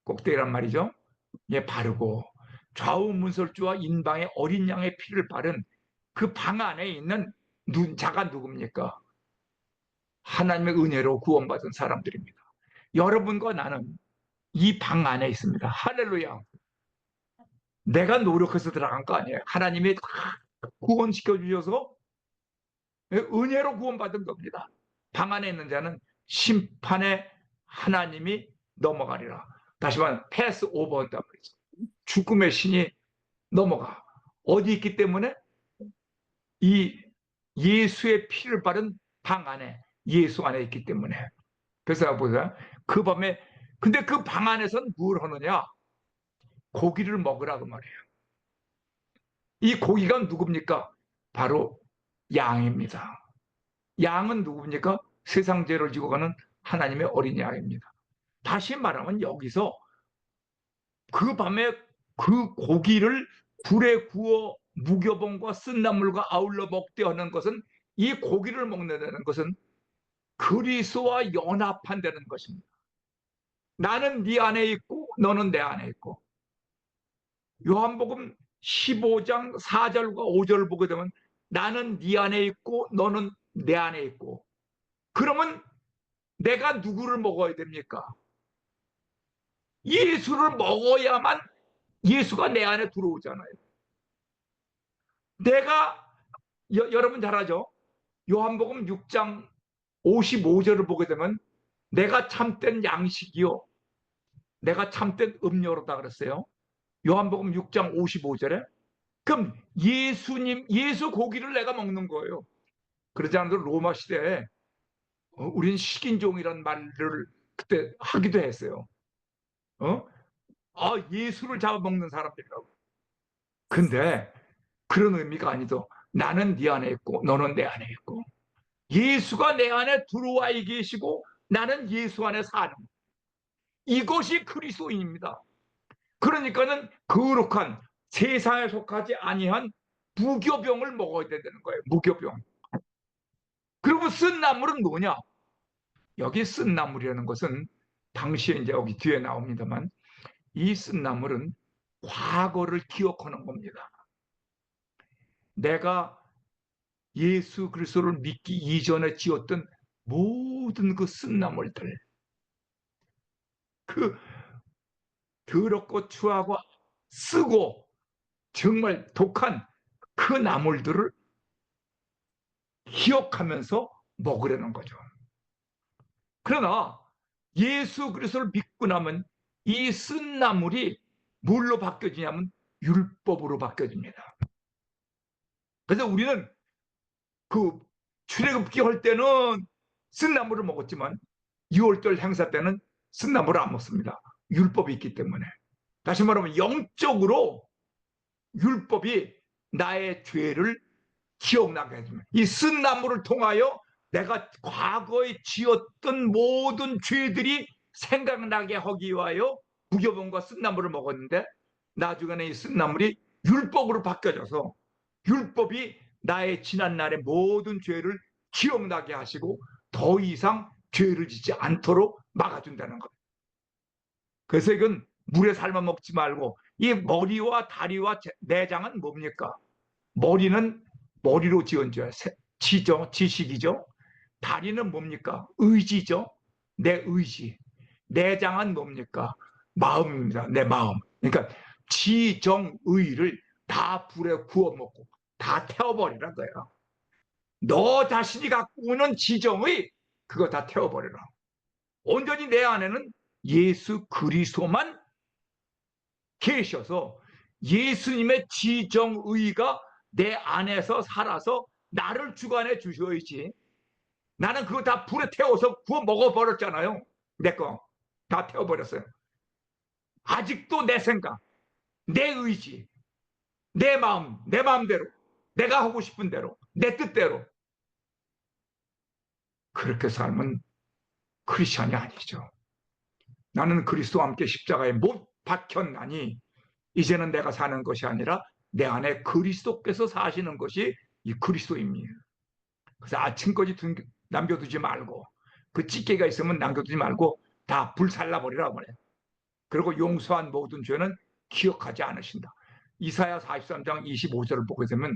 꼭대기란 말이죠. 예, 바르고 좌우 문설주와 인방의 어린 양의 피를 바른 그 방 안에 있는 자가 누굽니까? 하나님의 은혜로 구원받은 사람들입니다. 여러분과 나는 이 방 안에 있습니다. 할렐루야. 내가 노력해서 들어간 거 아니에요. 하나님이 구원시켜 주셔서 은혜로 구원받은 겁니다. 방 안에 있는 자는 심판에 하나님이 넘어가리라. 다시 말하면 패스 오버한단 말이죠. 죽음의 신이 넘어가. 어디 있기 때문에? 이 예수의 피를 바른 방 안에, 예수 안에 있기 때문에. 그래서 보세요. 그 밤에, 근데 그 방 안에서는 뭘 하느냐? 고기를 먹으라 그 말이에요. 이 고기가 누굽니까? 바로 양입니다. 양은 누굽니까? 세상 죄를 지고 가는 하나님의 어린 양입니다. 다시 말하면 여기서 그 밤에 그 고기를 불에 구워 무교봉과 쓴나물과 아울러 먹되 하는 것은, 이 고기를 먹는다는 것은 그리스도와 연합한다는 것입니다. 나는 네 안에 있고 너는 내 안에 있고. 요한복음 15장 4절과 5절을 보게 되면 나는 네 안에 있고 너는 내 안에 있고. 그러면 내가 누구를 먹어야 됩니까? 예수를 먹어야만 예수가 내 안에 들어오잖아요. 내가 여러분 잘 알죠? 요한복음 6장 55절을 보게 되면 내가 참된 양식이요, 내가 참된 음료로다 그랬어요. 요한복음 6장 55절에. 그럼 예수 고기를 내가 먹는 거예요. 그러지 않아도 로마 시대에 우린 식인종이란 말을 그때 하기도 했어요. 어? 예수를 잡아먹는 사람들이라고. 근데 그런 의미가 아니죠. 나는 네 안에 있고 너는 내 안에 있고 예수가 내 안에 들어와 계시고 나는 예수 안에 사는, 이것이 그리스도인입니다. 그러니까는 거룩한, 세상에 속하지 아니한 무교병을 먹어야 되는 거예요. 무교병. 그리고 쓴 나물은 뭐냐? 여기 쓴 나물이라는 것은 당시에 이제 여기 뒤에 나옵니다만, 이 쓴 나물은 과거를 기억하는 겁니다. 내가 예수 그리스도를 믿기 이전에 지었던 모든 그 쓴 나물들, 그 더럽고 추하고 쓰고 정말 독한 그 나물들을 기억하면서 먹으려는 거죠. 그러나 예수 그리스도를 믿고 나면 이 쓴 나물이 뭘로 바뀌어지냐면 율법으로 바뀌어집니다. 그래서 우리는 그 출애굽기 할 때는 쓴 나물을 먹었지만 6월절 행사 때는 쓴 나물을 안 먹습니다. 율법이 있기 때문에. 다시 말하면 영적으로 율법이 나의 죄를 기억나게 해줍니다. 이 쓴 나물을 통하여 내가 과거에 지었던 모든 죄들이 생각나게 하기 위하여 무교병과 쓴 나물을 먹었는데, 나중에는 이 쓴 나물이 율법으로 바뀌어져서 율법이 나의 지난날의 모든 죄를 기억나게 하시고 더 이상 죄를 짓지 않도록 막아준다는 것. 그래서 이건 물에 삶아 먹지 말고, 이 머리와 다리와 내장은 뭡니까? 머리는 머리로 지은 죄, 지죠, 지식이죠. 다리는 뭡니까? 의지죠. 내 의지. 내장은 뭡니까? 마음입니다. 내 마음. 그러니까 지정의를 다 불에 구워 먹고 다 태워버리라 거예요. 너 자신이 갖고 오는 지정의, 그거 다 태워버리라. 온전히 내 안에는 예수 그리스도만 계셔서 예수님의 지정의가 내 안에서 살아서 나를 주관해 주셔야지. 나는 그거 다 불에 태워서 구워 먹어버렸잖아요. 내 거 다 태워버렸어요. 아직도 내 생각, 내 의지, 내 마음, 내 마음대로, 내가 하고 싶은 대로, 내 뜻대로 그렇게 살면 크리스찬이 아니죠. 나는 그리스도와 함께 십자가에 못 박혔나니 이제는 내가 사는 것이 아니라 내 안에 그리스도께서 사시는 것이 이 그리스도입니다. 그래서 아침까지 남겨두지 말고, 그 찌개가 있으면 남겨두지 말고 다 불살라버리라고 그래. 그리고 용서한 모든 죄는 기억하지 않으신다. 이사야 43장 25절을 보게 되면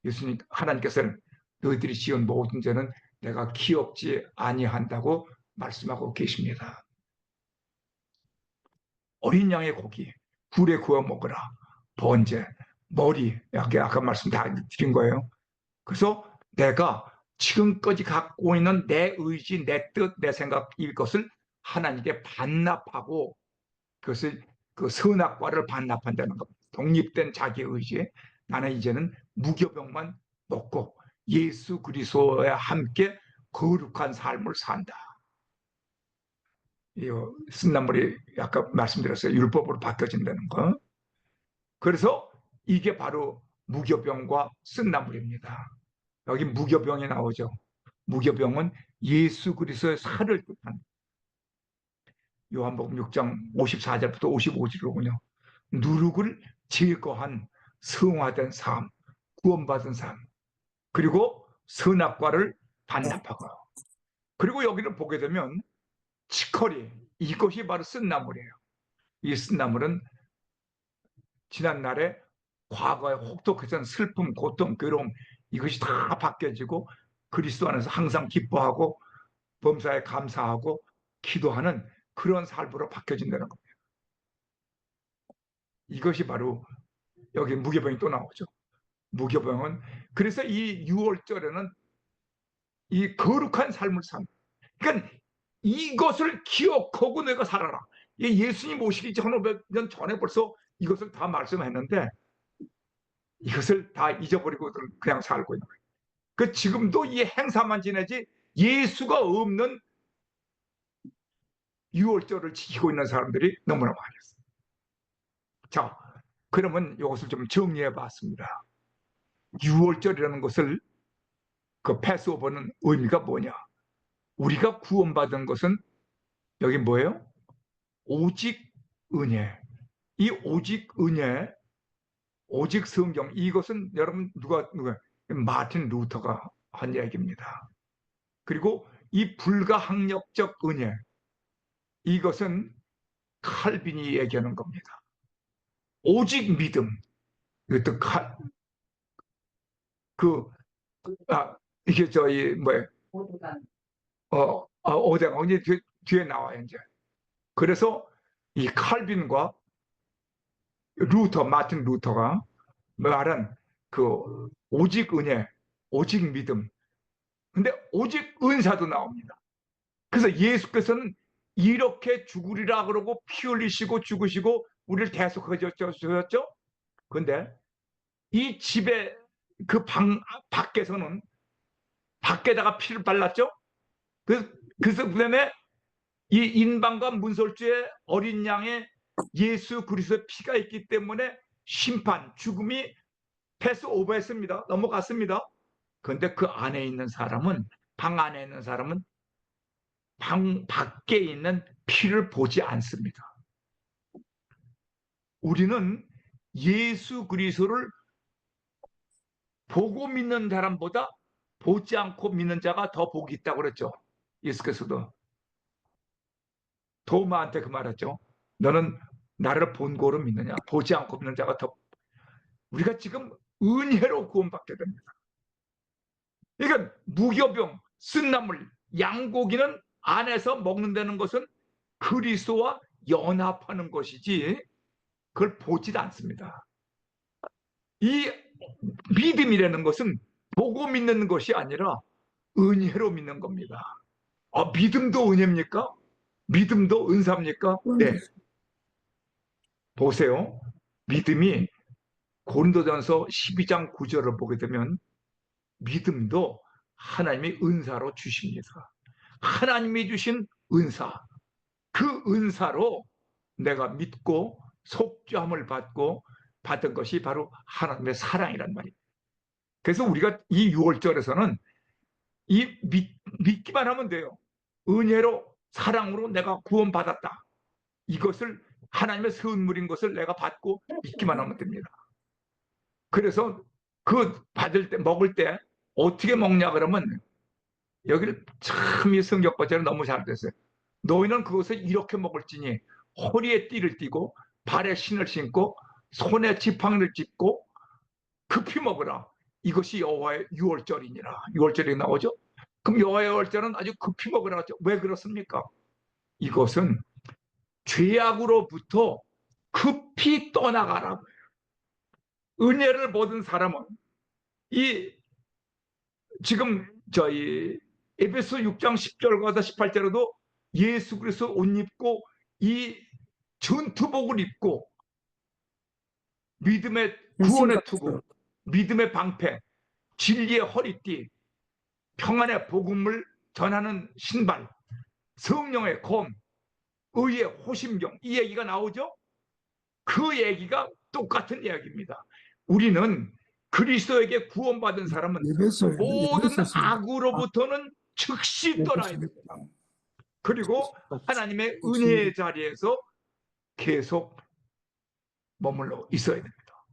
예수님, 하나님께서는 너희들이 지은 모든 죄는 내가 기억지 아니한다고 말씀하고 계십니다. 어린 양의 고기 불에 구워 먹으라. 번제, 머리, 아까 말씀 다 드린 거예요. 그래서 내가 지금까지 갖고 있는 내 의지, 내 뜻, 내 생각, 이것을 하나님께 반납하고, 그것을 그 선악과를 반납한다는 겁니다. 독립된 자기 의지에 나는 이제는 무교병만 먹고 예수 그리스도와 함께 거룩한 삶을 산다. 이 쓴나물이 아까 말씀드렸어요. 율법으로 바뀌어진다는 거. 그래서 이게 바로 무교병과 쓴나물입니다. 여기 무교병이 나오죠. 무교병은 예수 그리스도의 살을 뜻한, 요한복음 6장 54절부터 55절로군요. 누룩을 제거한 성화된 삶, 구원받은 삶, 그리고 선악과를 반납하고, 그리고 여기를 보게 되면 치커리, 이것이 바로 쓴나물이에요. 이 쓴나물은 지난날에 과거에 혹독했던 슬픔, 고통, 괴로움, 이것이 다 바뀌어지고 그리스도 안에서 항상 기뻐하고 범사에 감사하고 기도하는 그런 삶으로 바뀌어진다는 겁니다. 이것이 바로 여기 무교병이 또 나오죠. 무교병은 그래서 이 6월절에는 이 거룩한 삶을 산. 그러니까 이것을 기억하고 내가 살아라. 예수님 오시기 1500년 전에 벌써 이것을 다 말씀했는데 이것을 다 잊어버리고 그냥 살고 있는 거예요. 그 지금도 이 행사만 지내지 예수가 없는 유월절을 지키고 있는 사람들이 너무나 많았어요. 자, 그러면 이것을 좀 정리해 봤습니다. 유월절이라는 것을 그 패스오버는 의미가 뭐냐? 우리가 구원받은 것은 여기 뭐예요? 오직 은혜. 이 오직 은혜, 오직 성경, 이것은 여러분 누가 마틴 루터가 한 얘기입니다. 그리고 이 불가항력적 은혜, 이것은 칼빈이 얘기하는 겁니다. 오직 믿음, 이것도 이게 저희 뭐예요? 오대강 이제 뒤에 나와요 이제. 그래서 이 칼빈과 마틴 루터가 말한 그 오직 은혜, 오직 믿음. 근데 오직 은사도 나옵니다. 그래서 예수께서는 이렇게 죽으리라 그러고 피 흘리시고 죽으시고 우리를 대속해 주셨죠. 근데 이 집에 그 밖에서는 밖에다가 피를 발랐죠. 그래서 그다음에 이 인방과 문설주의 어린 양의 예수 그리스도의 피가 있기 때문에 심판, 죽음이 패스 오버했습니다. 넘어갔습니다. 그런데 그 안에 있는 사람은, 방 안에 있는 사람은 방 밖에 있는 피를 보지 않습니다. 우리는 예수 그리스도를 보고 믿는 사람보다 보지 않고 믿는 자가 더 복이 있다고 그랬죠. 예수께서도 도마한테 그 말했죠. 너는 나를 본고로 믿느냐? 보지 않고 믿는 자가 더. 우리가 지금 은혜로 구원받게 됩니다. 그러니까 무교병, 쓴나물, 양고기는 안에서 먹는다는 것은 그리스도와 연합하는 것이지 그걸 보지도 않습니다. 이 믿음이라는 것은 보고 믿는 것이 아니라 은혜로 믿는 겁니다. 믿음도 은혜입니까? 믿음도 은사입니까? 네. 보세요. 믿음이 고린도전서 12장 9절을 보게 되면 믿음도 하나님이 은사로 주십니다. 하나님이 주신 은사, 그 은사로 내가 믿고 속죄함을 받고 받은 것이 바로 하나님의 사랑이란 말입니다. 그래서 우리가 이 6월절에서는 믿기만 하면 돼요. 은혜로 사랑으로 내가 구원받았다. 이것을 하나님의 선물인 것을 내가 받고 믿기만 하면 됩니다. 그래서 그 받을 때 먹을 때 어떻게 먹냐 그러면 여기를 참 이 성경과제는 너무 잘 됐어요. 너희는 그것을 이렇게 먹을지니 허리에 띠를 띠고 발에 신을 신고 손에 지팡이를 짚고 급히 먹으라. 이것이 여호와의 유월절이니라. 유월절이 나오죠. 그럼 여호와의 유월절은 아주 급히 먹으라. 왜 그렇습니까? 이것은 죄악으로부터 급히 떠나가라. 은혜를 받은 사람은 이 지금 저희 에베소 6장 10절과 18절에도 예수 그리스도 옷 입고 이 전투복을 입고 믿음의 구원의 투구, 믿음의 방패, 진리의 허리띠, 평안의 복음을 전하는 신발, 성령의 검, 의의 호심경, 이 얘기가 나오죠. 그 얘기가 똑같은 이야기입니다. 우리는 그리스도에게 구원받은 사람은 모든 악으로부터는 즉시 떠나야 됩니다. 그리고 하나님의 은혜의 자리에서 계속 머물러 있어야 됩니다.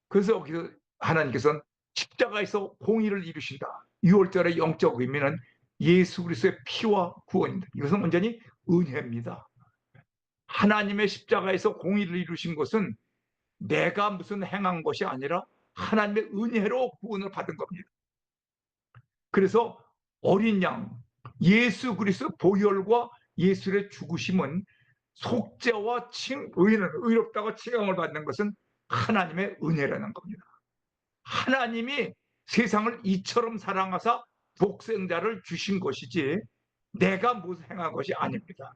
그래서 여기서 하나님께서는 십자가에서 공의를 이루신다. 6월절의 영적 의미는 예수 그리스도의 피와 구원입니다. 이것은 완전히 은혜입니다. 하나님의 십자가에서 공의를 이루신 것은 내가 무슨 행한 것이 아니라 하나님의 은혜로 구원을 받은 겁니다. 그래서 어린 양 예수 그리스도 보혈과 예수의 죽으심은 속죄와 의롭다고 칭함을 받는 것은 하나님의 은혜라는 겁니다. 하나님이 세상을 이처럼 사랑하사 독생자를 주신 것이지 내가 무엇을 행한 것이 아닙니다.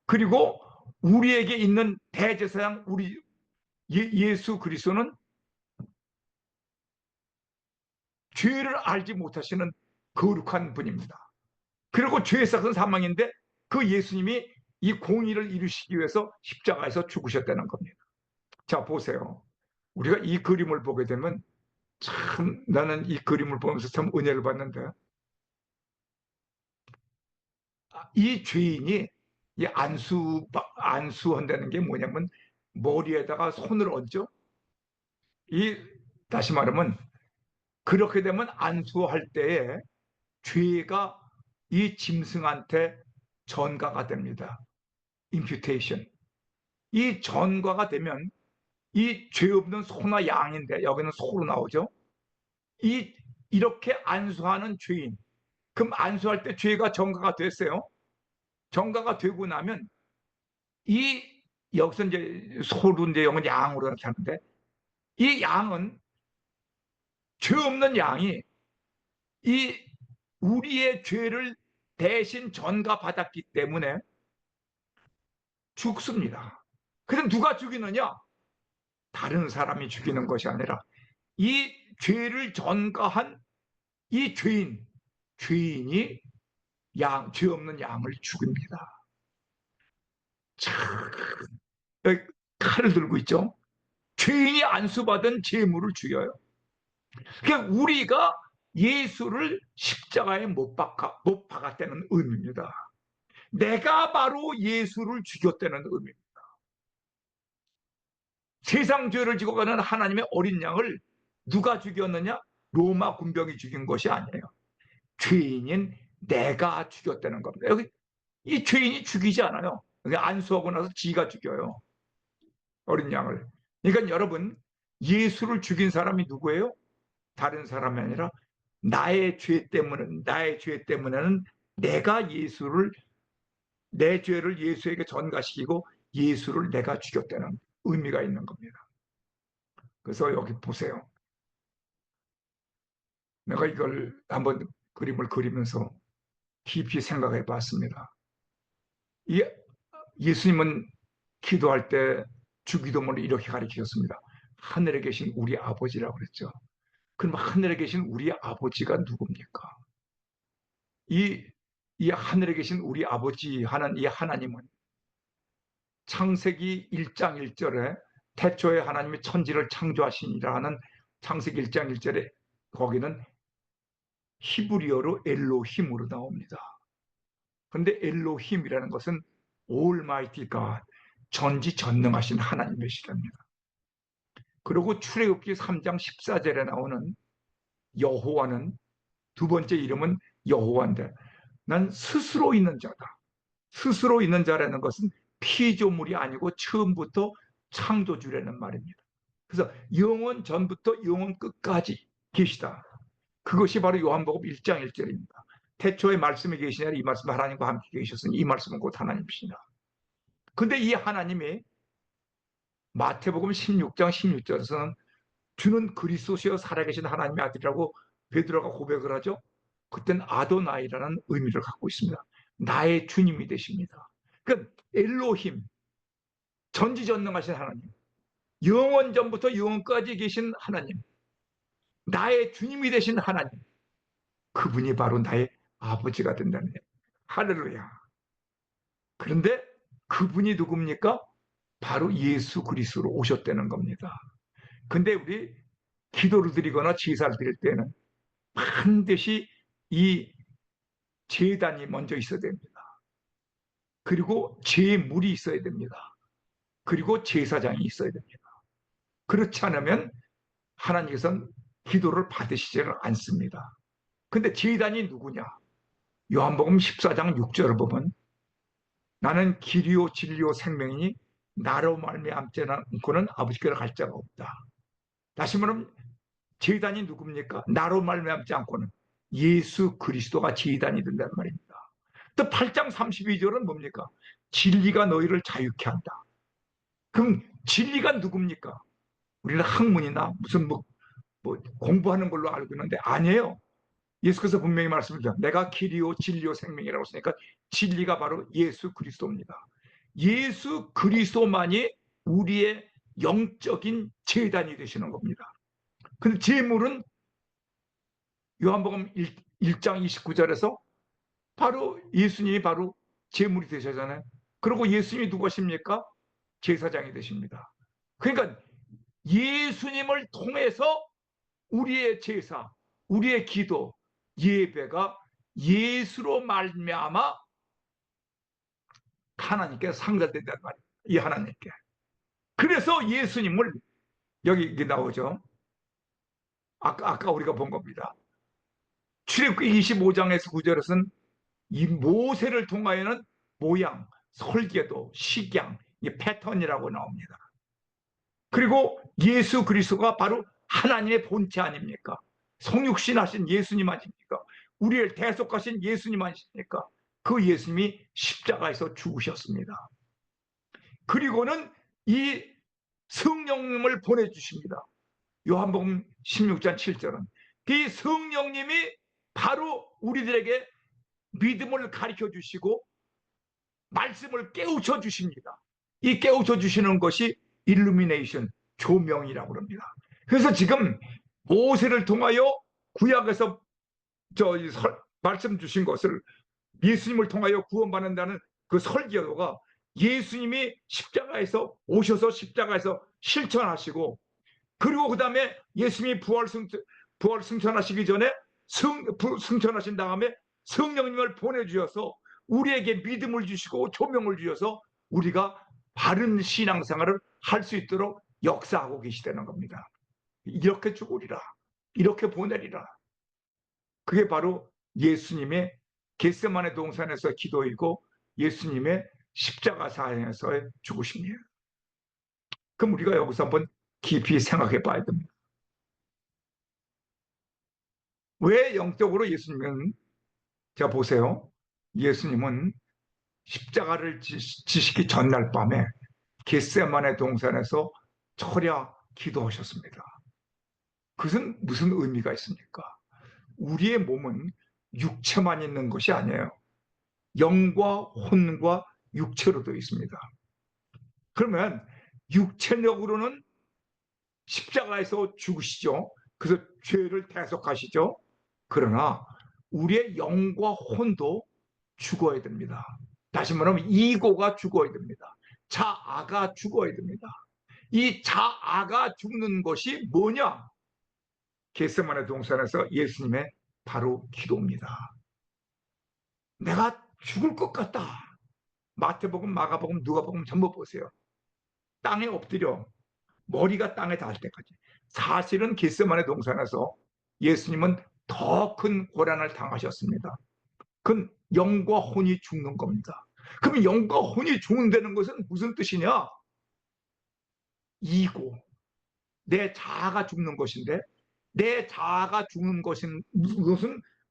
그리고 우리에게 있는 대제사장 우리 예수 그리스도는 죄를 알지 못하시는 거룩한 분입니다. 그리고 죄의 삭은 사망인데 그 예수님이 이 공의를 이루시기 위해서 십자가에서 죽으셨다는 겁니다. 자, 보세요. 우리가 이 그림을 보게 되면 참 나는 이 그림을 보면서 참 은혜를 받는데, 이 죄인이 이 안수한다는 게 뭐냐면 머리에다가 손을 얹죠. 이 다시 말하면 그렇게 되면 안수할 때에 죄가 이 짐승한테 전가가 됩니다. 임퓨테이션. 이 전가가 되면 이 죄 없는 소나 양인데 여기는 소로 나오죠. 이렇게 안수하는 죄인. 그럼 안수할 때 죄가 전가가 됐어요. 전가가 되고 나면 이 여기서 이제 소로 이제 영은 양으로 나타나는데 이 양은 죄 없는 양이 이 우리의 죄를 대신 전가받았기 때문에 죽습니다. 그럼 누가 죽이느냐? 다른 사람이 죽이는 것이 아니라 이 죄를 전가한 이 죄인이 죄 없는 양을 죽입니다. 참, 칼을 들고 있죠. 죄인이 안수받은 제물을 죽여요. 그러니까 우리가 예수를 십자가에 못 박았다는 의미입니다. 내가 바로 예수를 죽였다는 의미입니다. 세상 죄를 지고 가는 하나님의 어린 양을 누가 죽였느냐? 로마 군병이 죽인 것이 아니에요. 죄인인 내가 죽였다는 겁니다. 여기 이 죄인이 죽이지 않아요. 안수하고 나서 지가 죽여요. 어린 양을. 그러니까 여러분, 예수를 죽인 사람이 누구예요? 다른 사람이 아니라 나의 죄 때문에는 내가 내 죄를 예수에게 전가시키고 예수를 내가 죽였다는 의미가 있는 겁니다. 그래서 여기 보세요. 내가 이걸 한번 그림을 그리면서 깊이 생각해 봤습니다. 예수님은 기도할 때 주기도문을 이렇게 가르치셨습니다. 하늘에 계신 우리 아버지라고 그랬죠. 그럼 하늘에 계신 우리 아버지가 누굽니까? 이 하늘에 계신 우리 아버지 하는 이 하나님은 창세기 1장 1절에 태초에 하나님이 천지를 창조하시니라 하는 창세기 1장 1절에 거기는 히브리어로 엘로힘으로 나옵니다. 그런데 엘로힘이라는 것은 Almighty God, 전지전능하신 하나님의 시랍니다. 그리고 출애굽기 3장 14절에 나오는 여호와는 두 번째 이름은 여호와인데 난 스스로 있는 자다. 스스로 있는 자라는 것은 피조물이 아니고 처음부터 창조주라는 말입니다. 그래서 영원 전부터 영원 끝까지 계시다. 그것이 바로 요한복음 1장 1절입니다. 태초에 말씀이 계시냐 이 말씀 하나님과 함께 계셨으니 이 말씀은 곧 하나님이시다. 근데 이 하나님이 마태복음 16장 16절에서는 주는 그리스도시여 살아계신 하나님의 아들이라고 베드로가 고백을 하죠. 그땐 아도나이라는 의미를 갖고 있습니다. 나의 주님이 되십니다. 그러니까 엘로힘, 전지전능하신 하나님, 영원 전부터 영원까지 계신 하나님, 나의 주님이 되신 하나님, 그분이 바로 나의 아버지가 된다는 거예요. 할렐루야. 그런데 그분이 누굽니까? 바로 예수 그리스도로 오셨다는 겁니다. 근데 우리 기도를 드리거나 제사를 드릴 때는 반드시 이 제단이 먼저 있어야 됩니다. 그리고 제물이 있어야 됩니다. 그리고 제사장이 있어야 됩니다. 그렇지 않으면 하나님께서는 기도를 받으시지를 않습니다. 근데 제단이 누구냐? 요한복음 14장 6절을 보면 나는 길이요 진리요 생명이니 나로 말미암지 않고는 아버지께로 갈 자가 없다. 다시 말하면 제단이 누굽니까? 나로 말미암지 않고는 예수 그리스도가 제단이 된다는 말입니다. 또 8장 32절은 뭡니까? 진리가 너희를 자유케 한다. 그럼 진리가 누굽니까? 우리는 학문이나 무슨 뭐 공부하는 걸로 알고 있는데 아니에요. 예수께서 분명히 말씀드렸죠. 내가 길이요 진리요 생명이라고 했으니까 진리가 바로 예수 그리스도입니다. 예수 그리스도만이 우리의 영적인 제단이 되시는 겁니다. 근데 제물은 요한복음 1장 29절에서 바로 예수님이 바로 제물이 되셨잖아요. 그리고 예수님이 누구십니까? 제사장이 되십니다. 그러니까 예수님을 통해서 우리의 제사, 우리의 기도, 예배가 예수로 말미암아 하나님께 상달된단 말이에요. 이 하나님께. 그래서 예수님을 여기 나오죠. 아까 우리가 본 겁니다. 출애굽기 25장에서 9절에서는 이 모세를 통하여는 모양, 설계도, 식양, 이 패턴이라고 나옵니다. 그리고 예수 그리스도가 바로 하나님의 본체 아닙니까? 성육신 하신 예수님 아닙니까? 우리를 대속하신 예수님 아십니까? 그 예수님이 십자가에서 죽으셨습니다. 그리고는 이 성령님을 보내주십니다. 요한복음 16장 7절은 이 성령님이 바로 우리들에게 믿음을 가르쳐 주시고 말씀을 깨우쳐 주십니다. 이 깨우쳐 주시는 것이 일루미네이션, 조명이라고 합니다. 그래서 지금 모세를 통하여 구약에서 말씀 주신 것을 예수님을 통하여 구원받는다는 그 설교가 예수님이 십자가에서 오셔서 십자가에서 실천하시고 그리고 그 다음에 예수님이 부활 승천하시기 전에 승천하신 다음에 성령님을 보내주셔서 우리에게 믿음을 주시고 조명을 주셔서 우리가 바른 신앙생활을 할 수 있도록 역사하고 계시다는 겁니다. 이렇게 죽으리라, 이렇게 보내리라. 그게 바로 예수님의 겟세마네 동산에서 기도이고 예수님의 십자가 사형에서의 죽으심이에요. 그럼 우리가 여기서 한번 깊이 생각해 봐야 됩니다. 왜 영적으로 예수님은, 자 보세요. 예수님은 십자가를 지시기 전날 밤에 겟세마네 동산에서 철야 기도하셨습니다. 그것은 무슨 의미가 있습니까? 우리의 몸은 육체만 있는 것이 아니에요. 영과 혼과 육체로 되어 있습니다. 그러면 육체력으로는 십자가에서 죽으시죠. 그래서 죄를 대속하시죠. 그러나 우리의 영과 혼도 죽어야 됩니다. 다시 말하면 이고가 죽어야 됩니다. 자아가 죽어야 됩니다. 이 자아가 죽는 것이 뭐냐? 겟세마네 동산에서 예수님의 바로 기도입니다. 내가 죽을 것 같다. 마태복음, 마가복음, 누가복음 전부 보세요. 땅에 엎드려 머리가 땅에 닿을 때까지. 사실은 겟세마네 동산에서 예수님은 더 큰 고난을 당하셨습니다. 그건 영과 혼이 죽는 겁니다. 그럼 영과 혼이 죽는다는 것은 무슨 뜻이냐? 이고 내 자아가 죽는 것인데 내 자아가 죽는 것은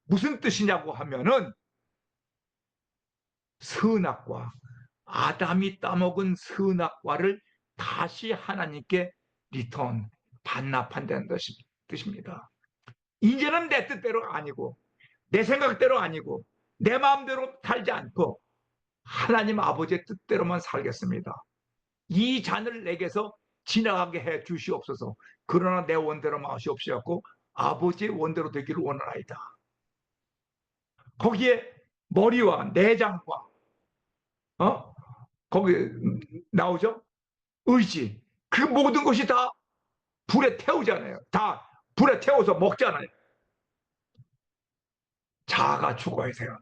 무슨 뜻이냐고 하면은 선악과 아담이 따먹은 선악과를 다시 하나님께 리턴 반납한다는 뜻입니다. 이제는 내 뜻대로 아니고 내 생각대로 아니고 내 마음대로 살지 않고 하나님 아버지의 뜻대로만 살겠습니다. 이 잔을 내게서 지나가게 해 주시옵소서. 그러나 내 원대로 마시옵시고 아버지의 원대로 되기를 원하나이다. 거기에 머리와 내장과 거기 나오죠? 의지. 그 모든 것이 다 불에 태우잖아요. 다 불에 태워서 먹잖아요. 자아가 죽어야 돼요.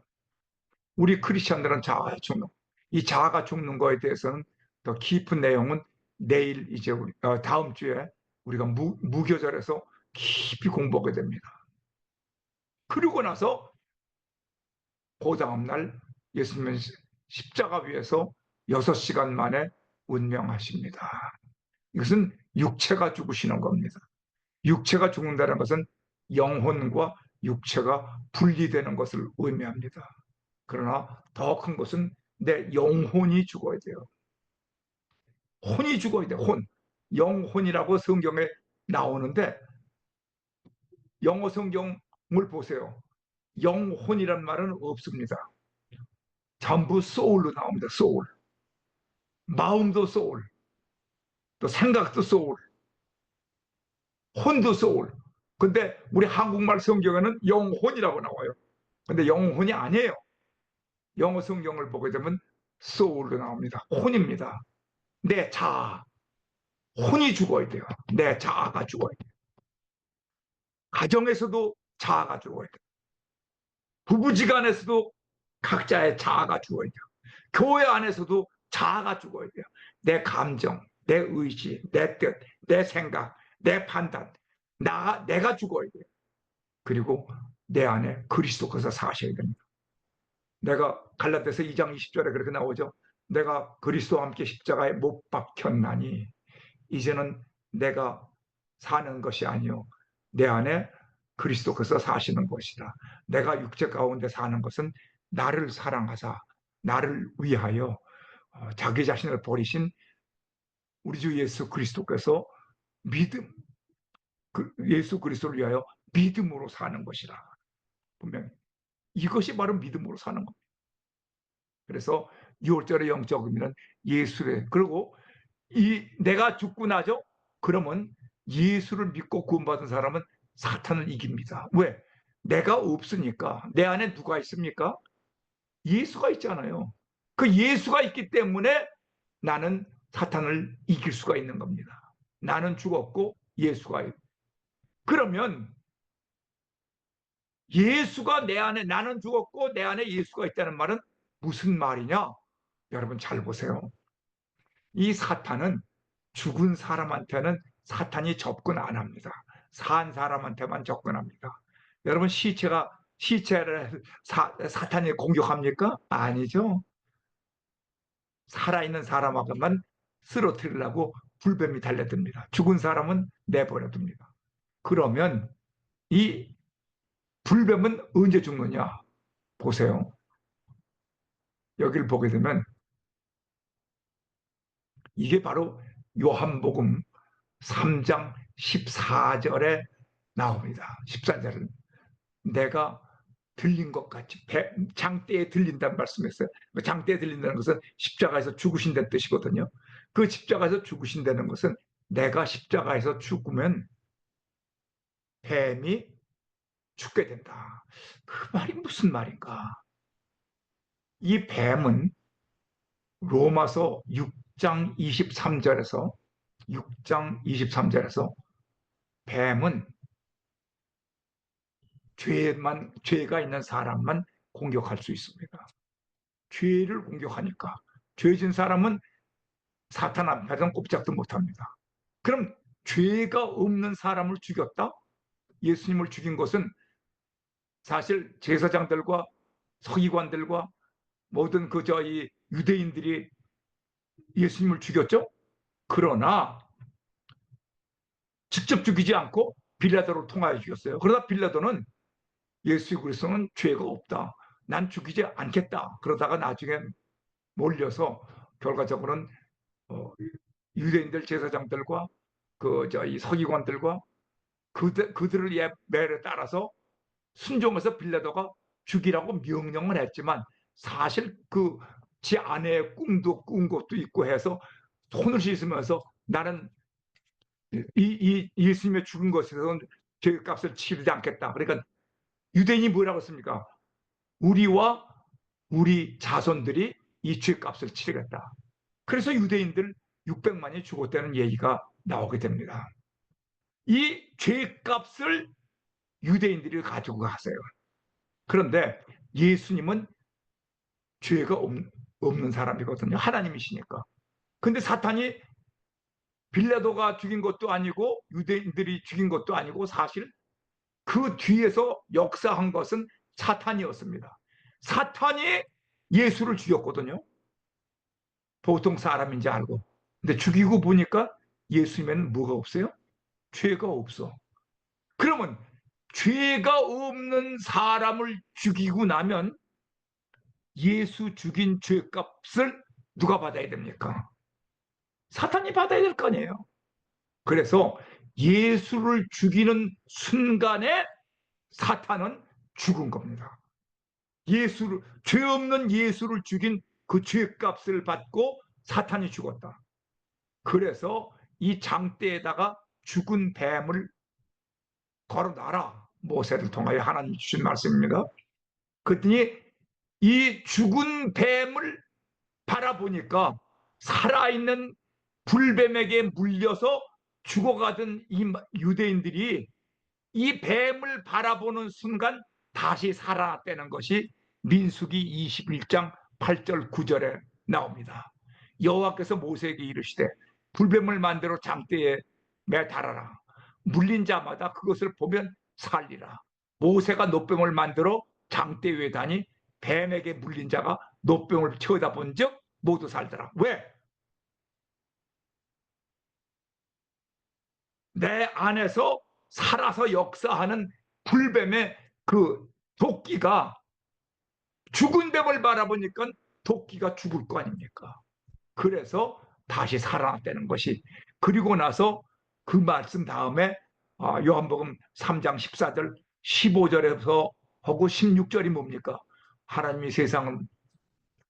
우리 크리스천들은 자아가 죽는, 이 자아가 죽는 거에 대해서는 더 깊은 내용은 내일 이제 우리 다음 주에 우리가 무교절에서 깊이 공부하게 됩니다. 그리고 나서 그 다음날 예수님은 십자가 위에서 6시간 만에 운명하십니다. 이것은 육체가 죽으시는 겁니다. 육체가 죽는다는 것은 영혼과 육체가 분리되는 것을 의미합니다. 그러나 더 큰 것은 내 영혼이 죽어야 돼요. 혼이 죽어야 돼. 혼. 영혼이라고 성경에 나오는데 영어 성경을 보세요. 영혼이란 말은 없습니다. 전부 소울로 나옵니다. 소울. 마음도 소울, 또 생각도 소울, 혼도 소울. 근데 우리 한국말 성경에는 영혼이라고 나와요. 근데 영혼이 아니에요. 영어 성경을 보게 되면 소울로 나옵니다. 혼입니다. 내 자아. 혼이 죽어야 돼요. 내 자아가 죽어야 돼요. 가정에서도 자아가 죽어야 돼요. 부부지간에서도 각자의 자아가 죽어야 돼요. 교회 안에서도 자아가 죽어야 돼요. 내 감정, 내 의지, 내 뜻, 내 생각, 내 판단, 내가 죽어야 돼요. 그리고 내 안에 그리스도께서 사셔야 됩니다. 내가 갈라디아서 2장 20절에 그렇게 나오죠. 내가 그리스도와 함께 십자가에 못 박혔나니 이제는 내가 사는 것이 아니요 내 안에 그리스도께서 사시는 것이다. 내가 육체 가운데 사는 것은 나를 사랑하사 나를 위하여 자기 자신을 버리신 우리 주 예수 그리스도께서 믿음, 예수 그리스도를 위하여 믿음으로 사는 것이라. 분명히 이것이 바로 믿음으로 사는 겁니다. 그래서 6월절의 영적 의미는 예수를, 그리고 내가 죽고 나죠? 그러면 예수를 믿고 구원받은 사람은 사탄을 이깁니다. 왜? 내가 없으니까. 내 안에 누가 있습니까? 예수가 있잖아요. 그 예수가 있기 때문에 나는 사탄을 이길 수가 있는 겁니다. 나는 죽었고 예수가 있고. 그러면 예수가 내 안에, 나는 죽었고 내 안에 예수가 있다는 말은 무슨 말이냐? 여러분 잘 보세요. 이 사탄은 죽은 사람한테는 사탄이 접근 안 합니다. 산 사람한테만 접근합니다. 여러분 시체를 사탄이 공격합니까? 아니죠. 살아있는 사람하고만 쓰러뜨리려고 불뱀이 달려듭니다. 죽은 사람은 내버려둡니다. 그러면 이 불뱀은 언제 죽느냐? 보세요. 여기를 보게 되면 이게 바로 요한복음 3장 14절에 나옵니다. 14절은 내가 들린 것 같이 장대에 들린다는 말씀했어요. 장대에 들린다는 것은 십자가에서 죽으신다는 뜻이거든요. 그 십자가에서 죽으신다는 것은 내가 십자가에서 죽으면 뱀이 죽게 된다. 그 말이 무슨 말인가? 이 뱀은 로마서 6장 23절에서 뱀은 죄가 있는 사람만 공격할 수 있습니다. 죄를 공격하니까 죄진 사람은 사탄 앞에서는 꼼짝도 못합니다. 그럼 죄가 없는 사람을 죽였다? 예수님을 죽인 것은 사실 제사장들과 서기관들과 모든 이 유대인들이 예수님을 죽였죠. 그러나 직접 죽이지 않고 빌라도를 통하여 죽였어요. 그러다 빌라도는 예수 그리스도는 죄가 없다. 난 죽이지 않겠다. 그러다가 나중에 몰려서 결과적으로는 유대인들 제사장들과 이 서기관들과 그들을 예매에 따라서 순종해서 빌라도가 죽이라고 명령을 했지만 사실 지 아내의 꿈도 꾼 것도 있고 해서 손을 씻으면서 나는 이 예수님의 죽은 것에서는 죄값을 치르지 않겠다. 그러니까 유대인이 뭐라고 했습니까? 우리와 우리 자손들이 이 죄값을 치르겠다. 그래서 유대인들 600만이 죽었다는 얘기가 나오게 됩니다. 이 죄값을 유대인들이 가지고 가세요. 그런데 예수님은 죄가 없는 사람이거든요. 하나님이시니까. 근데 사탄이 빌라도가 죽인 것도 아니고 유대인들이 죽인 것도 아니고 사실 그 뒤에서 역사한 것은 사탄이었습니다. 사탄이 예수를 죽였거든요. 보통 사람인지 알고. 근데 죽이고 보니까 예수님에는 뭐가 없어요? 죄가 없어. 그러면 죄가 없는 사람을 죽이고 나면 예수 죽인 죄값을 누가 받아야 됩니까? 사탄이 받아야 될 거 아니에요. 그래서 예수를 죽이는 순간에 사탄은 죽은 겁니다. 죄 없는 예수를 죽인 그 죄값을 받고 사탄이 죽었다. 그래서 이 장대에다가 죽은 뱀을 걸어놔라. 모세를 통하여 하나님 주신 말씀입니다. 그랬더니 이 죽은 뱀을 바라보니까 살아있는 불뱀에게 물려서 죽어가던 이 유대인들이 이 뱀을 바라보는 순간 다시 살아났다는 것이 민수기 21장 8절 9절에 나옵니다. 여호와께서 모세에게 이르시되 불뱀을 만들어 장대에 매달아라. 물린 자마다 그것을 보면 살리라. 모세가 노뱀을 만들어 장대 위에 다니 뱀에게 물린 자가 노뱀을 쳐다본 즉 모두 살더라. 왜? 내 안에서 살아서 역사하는 불뱀의 그 도끼가 죽은 뱀을 바라보니까 도끼가 죽을 거 아닙니까? 그래서 다시 살아났다는 것이, 그리고 나서 그 말씀 다음에 요한복음 3장 14절 15절에서 하고 16절이 뭡니까? 하나님이 세상을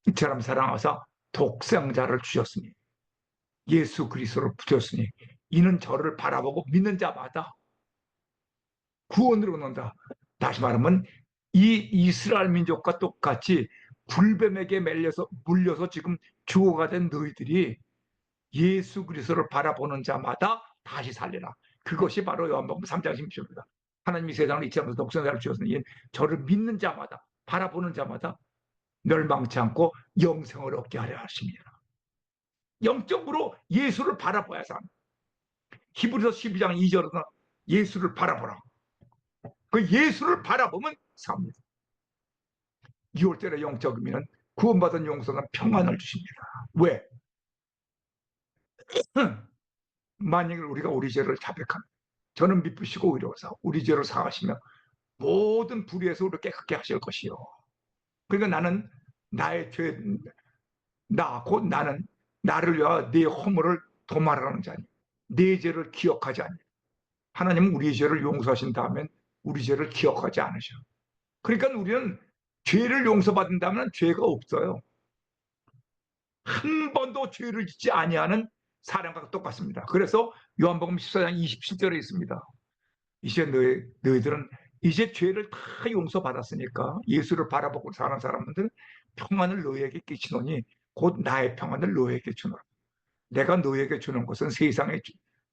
이처럼 사랑하사 독생자를 주셨으니 예수 그리스도를 주셨으니 이는 저를 바라보고 믿는 자마다 구원으로 얻는다. 다시 말하면 이 이스라엘 민족과 똑같이 불뱀에게 물려서 지금 죽어가던 너희들이 예수 그리스도를 바라보는 자마다 다시 살리라. 그것이 바로 요한복음 3장 16절입니다. 하나님이 세상을 이처럼 독생자를 주셨으니 저를 믿는 자마다, 바라보는 자마다 멸망치 않고 영생을 얻게 하려 하십니다. 영적으로 예수를 바라봐야 삽니다. 히브리서 12장 2절은 예수를 바라보라. 그 예수를 바라보면 삽니다. 6월절의 영적 의미는 구원받은 용서는 평안을 주십니다. 왜? 만약에 우리가 우리 죄를 자백하면 저는 미쁘시고 의로워서 우리 죄를 사하시며 모든 불의에서 우리를 깨끗게 하실 것이요. 그러니까 나는 나의 죄, 곧 나는 나를 위하여 내 허물을 도말하는 자니 내 죄를 기억하지 않니. 하나님은 우리의 죄를 용서하신 다음에 우리 죄를 기억하지 않으셔. 그러니까 우리는 죄를 용서받는다면 죄가 없어요. 한 번도 죄를 짓지 아니하는 사람과 똑같습니다. 그래서 요한복음 14장 27절에 있습니다. 이제 너희들은 이제 죄를 다 용서받았으니까 예수를 바라보고 사는 사람들은 평안을 너희에게 끼치노니 곧 나의 평안을 너희에게 주노라. 내가 너희에게 주는 것은 세상에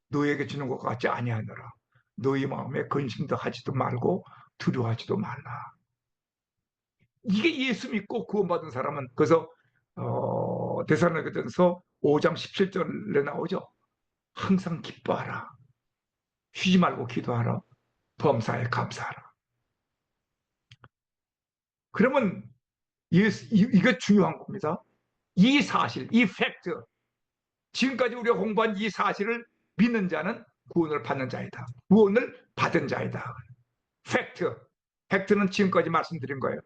너희에게 주는 것 같지 아니하노라. 너희 마음에 근심도 하지도 말고 두려워하지도 말라. 이게 예수 믿고 구원받은 사람은, 그래서 데살로니가전서 5장 17절에 나오죠. 항상 기뻐하라. 쉬지 말고 기도하라. 범사에 감사하라. 그러면 이게 중요한 겁니다. 이 사실, 이 팩트, 지금까지 우리가 공부한 이 사실을 믿는 자는 구원을 받는 자이다. 구원을 받은 자이다. 팩트. 팩트는 지금까지 말씀드린 거예요.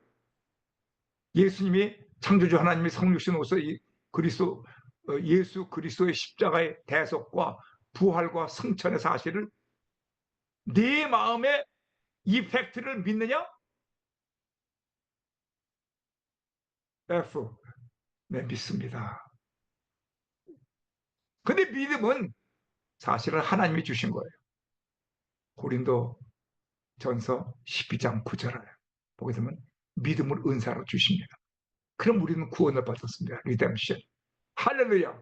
예수님이 창조주 하나님이 성육신으로서 예수 그리스도의 십자가의 대속과 부활과 승천의 사실을 네 마음에 이 팩트를 믿느냐? F. 네, 믿습니다. 근데 믿음은 사실은 하나님이 주신 거예요. 고린도 전서 12장 9절에 보게 되면 믿음을 은사로 주십니다. 그럼 우리는 구원을 받았습니다. 리뎀션. 할렐루야.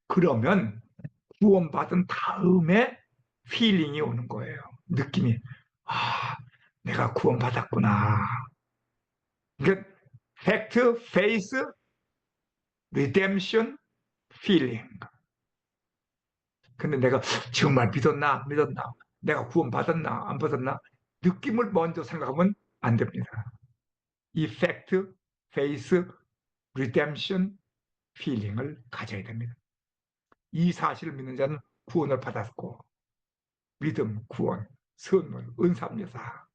그러면 구원받은 다음에 필링이 오는 거예요. 느낌이. 내가 구원받았구나. 그러니까 팩트, 페이스, 리뎀션, 필링. 근데 내가 정말 믿었나? 내가 구원받았나? 안 받았나? 느낌을 먼저 생각하면 안 됩니다. 이 팩트, 페이스, 리뎀션, 필링을 가져야 됩니다. 이 사실을 믿는 자는 구원을 받았고 믿음, 구원, 선물, 은사입니다.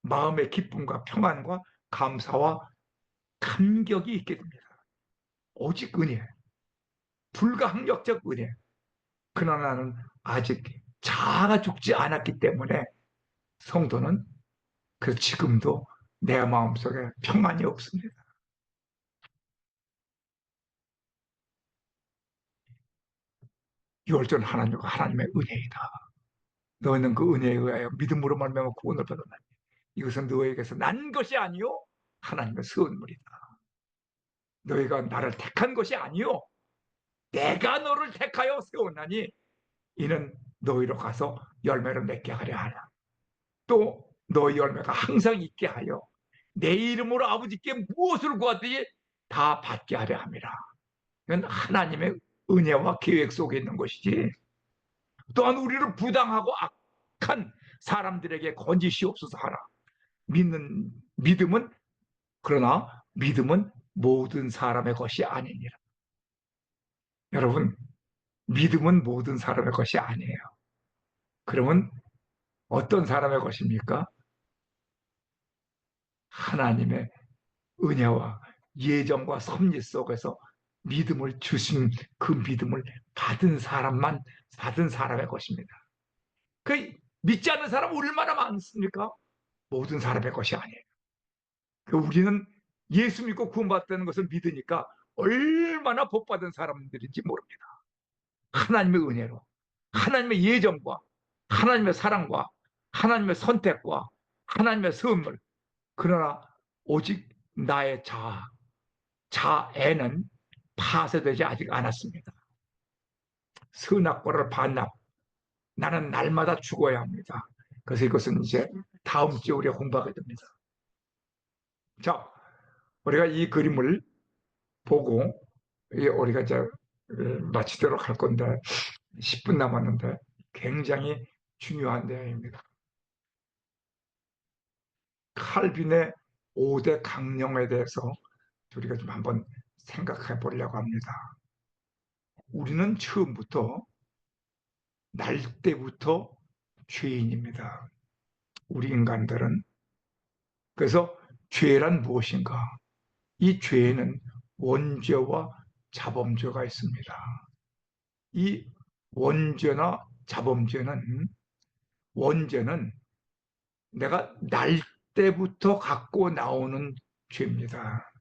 마음의 기쁨과 평안과 감사와 감격이 있게 됩니다. 오직 은혜, 불가항력적 은혜. 그러나 나는 아직 자아가 죽지 않았기 때문에 성도는 그래서 지금도 내 마음속에 평안이 없습니다. 유월절 하나님의 은혜이다. 너희는 그 은혜에 의하여 믿음으로 말미암아 구원을 받았나니 이것은 너희에게서 난 것이 아니요 하나님의 선물이다. 너희가 나를 택한 것이 아니요 내가 너를 택하여 세웠나니 이는 너희로 가서 열매를 맺게 하려 하라. 또 너희 열매가 항상 있게 하여 내 이름으로 아버지께 무엇을 구하든지 다 받게 하려 함이라. 이건 하나님의 은혜와 계획 속에 있는 것이지, 또한 우리를 부당하고 악한 사람들에게 건지시옵소서 하라. 믿음은 그러나 믿음은 모든 사람의 것이 아니니라. 여러분, 믿음은 모든 사람의 것이 아니에요. 그러면 어떤 사람의 것입니까? 하나님의 은혜와 예정과 섭리 속에서 믿음을 주신 그 믿음을 받은 사람의 것입니다. 그 믿지 않는 사람 얼마나 많습니까? 모든 사람의 것이 아니에요. 우리는 예수 믿고 구원받다는 것을 믿으니까 얼마나 복받은 사람들인지 모릅니다. 하나님의 은혜로, 하나님의 예정과 하나님의 사랑과 하나님의 선택과 하나님의 선물. 그러나 오직 나의 자애는 파쇄되지 아직 않았습니다. 선악과를 반납. 나는 날마다 죽어야 합니다. 그래서 이것은 이제 다음 주에 우리가 공부하게 됩니다. 자, 우리가 이 그림을 보고 우리가 이제 마치도록 할 건데 10분 남았는데 굉장히 중요한 내용입니다. 칼빈의 5대 강령에 대해서 우리가 좀 한번 생각해 보려고 합니다. 우리는 처음부터 날 때부터 죄인입니다. 우리 인간들은. 그래서 죄란 무엇인가? 이 죄에는 원죄와 자범죄가 있습니다. 이 원죄나 자범죄는, 원죄는 내가 날 때부터 갖고 나오는 죄입니다.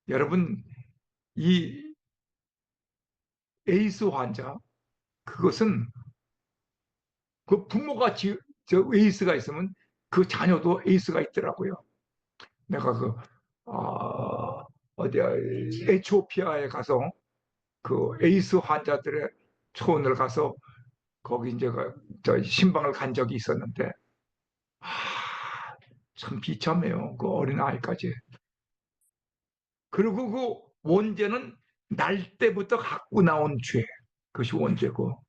여러분, 이 에이스 환자, 그것은 그 부모가 저 에이스가 있으면 그 자녀도 에이스가 있더라고요. 내가 어디야, 에티오피아에 가서 그 에이스 환자들의 초원을 가서 거기 이제 저 신방을 간 적이 있었는데, 아, 참 비참해요. 그 어린 아이까지. 그리고 그 원죄는 날 때부터 갖고 나온 죄. 그것이 원죄고.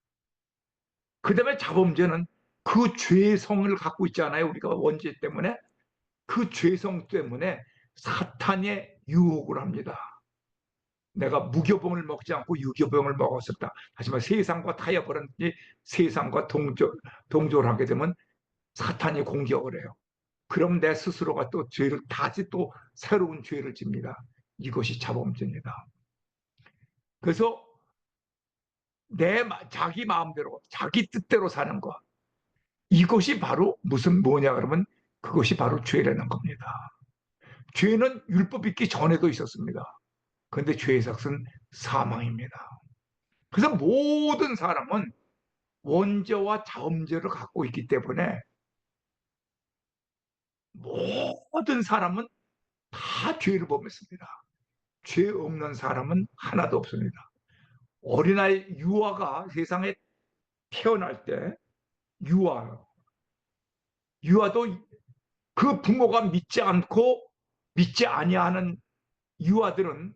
그 다음에 자범죄는 그 죄성을 갖고 있잖아요. 우리가 원죄 때문에. 그 죄성 때문에 사탄의 유혹을 합니다. 내가 무교병을 먹지 않고 유교병을 먹었었다. 하지만 세상과 타협을 하니 세상과 동조를 하게 되면 사탄이 공격을 해요. 그럼 내 스스로가 또 죄를 다시 또 새로운 죄를 집니다. 이것이 자범죄입니다. 그래서 자기 마음대로 자기 뜻대로 사는 것, 이것이 바로 뭐냐 그러면 그것이 바로 죄라는 겁니다. 죄는 율법 있기 전에도 있었습니다. 그런데 죄의 삭은 사망입니다. 그래서 모든 사람은 원죄와 자범죄를 갖고 있기 때문에 모든 사람은 다 죄를 범했습니다. 죄 없는 사람은 하나도 없습니다. 어린아이 유아가 세상에 태어날 때 유아도 그 부모가 믿지 아니하는 유아들은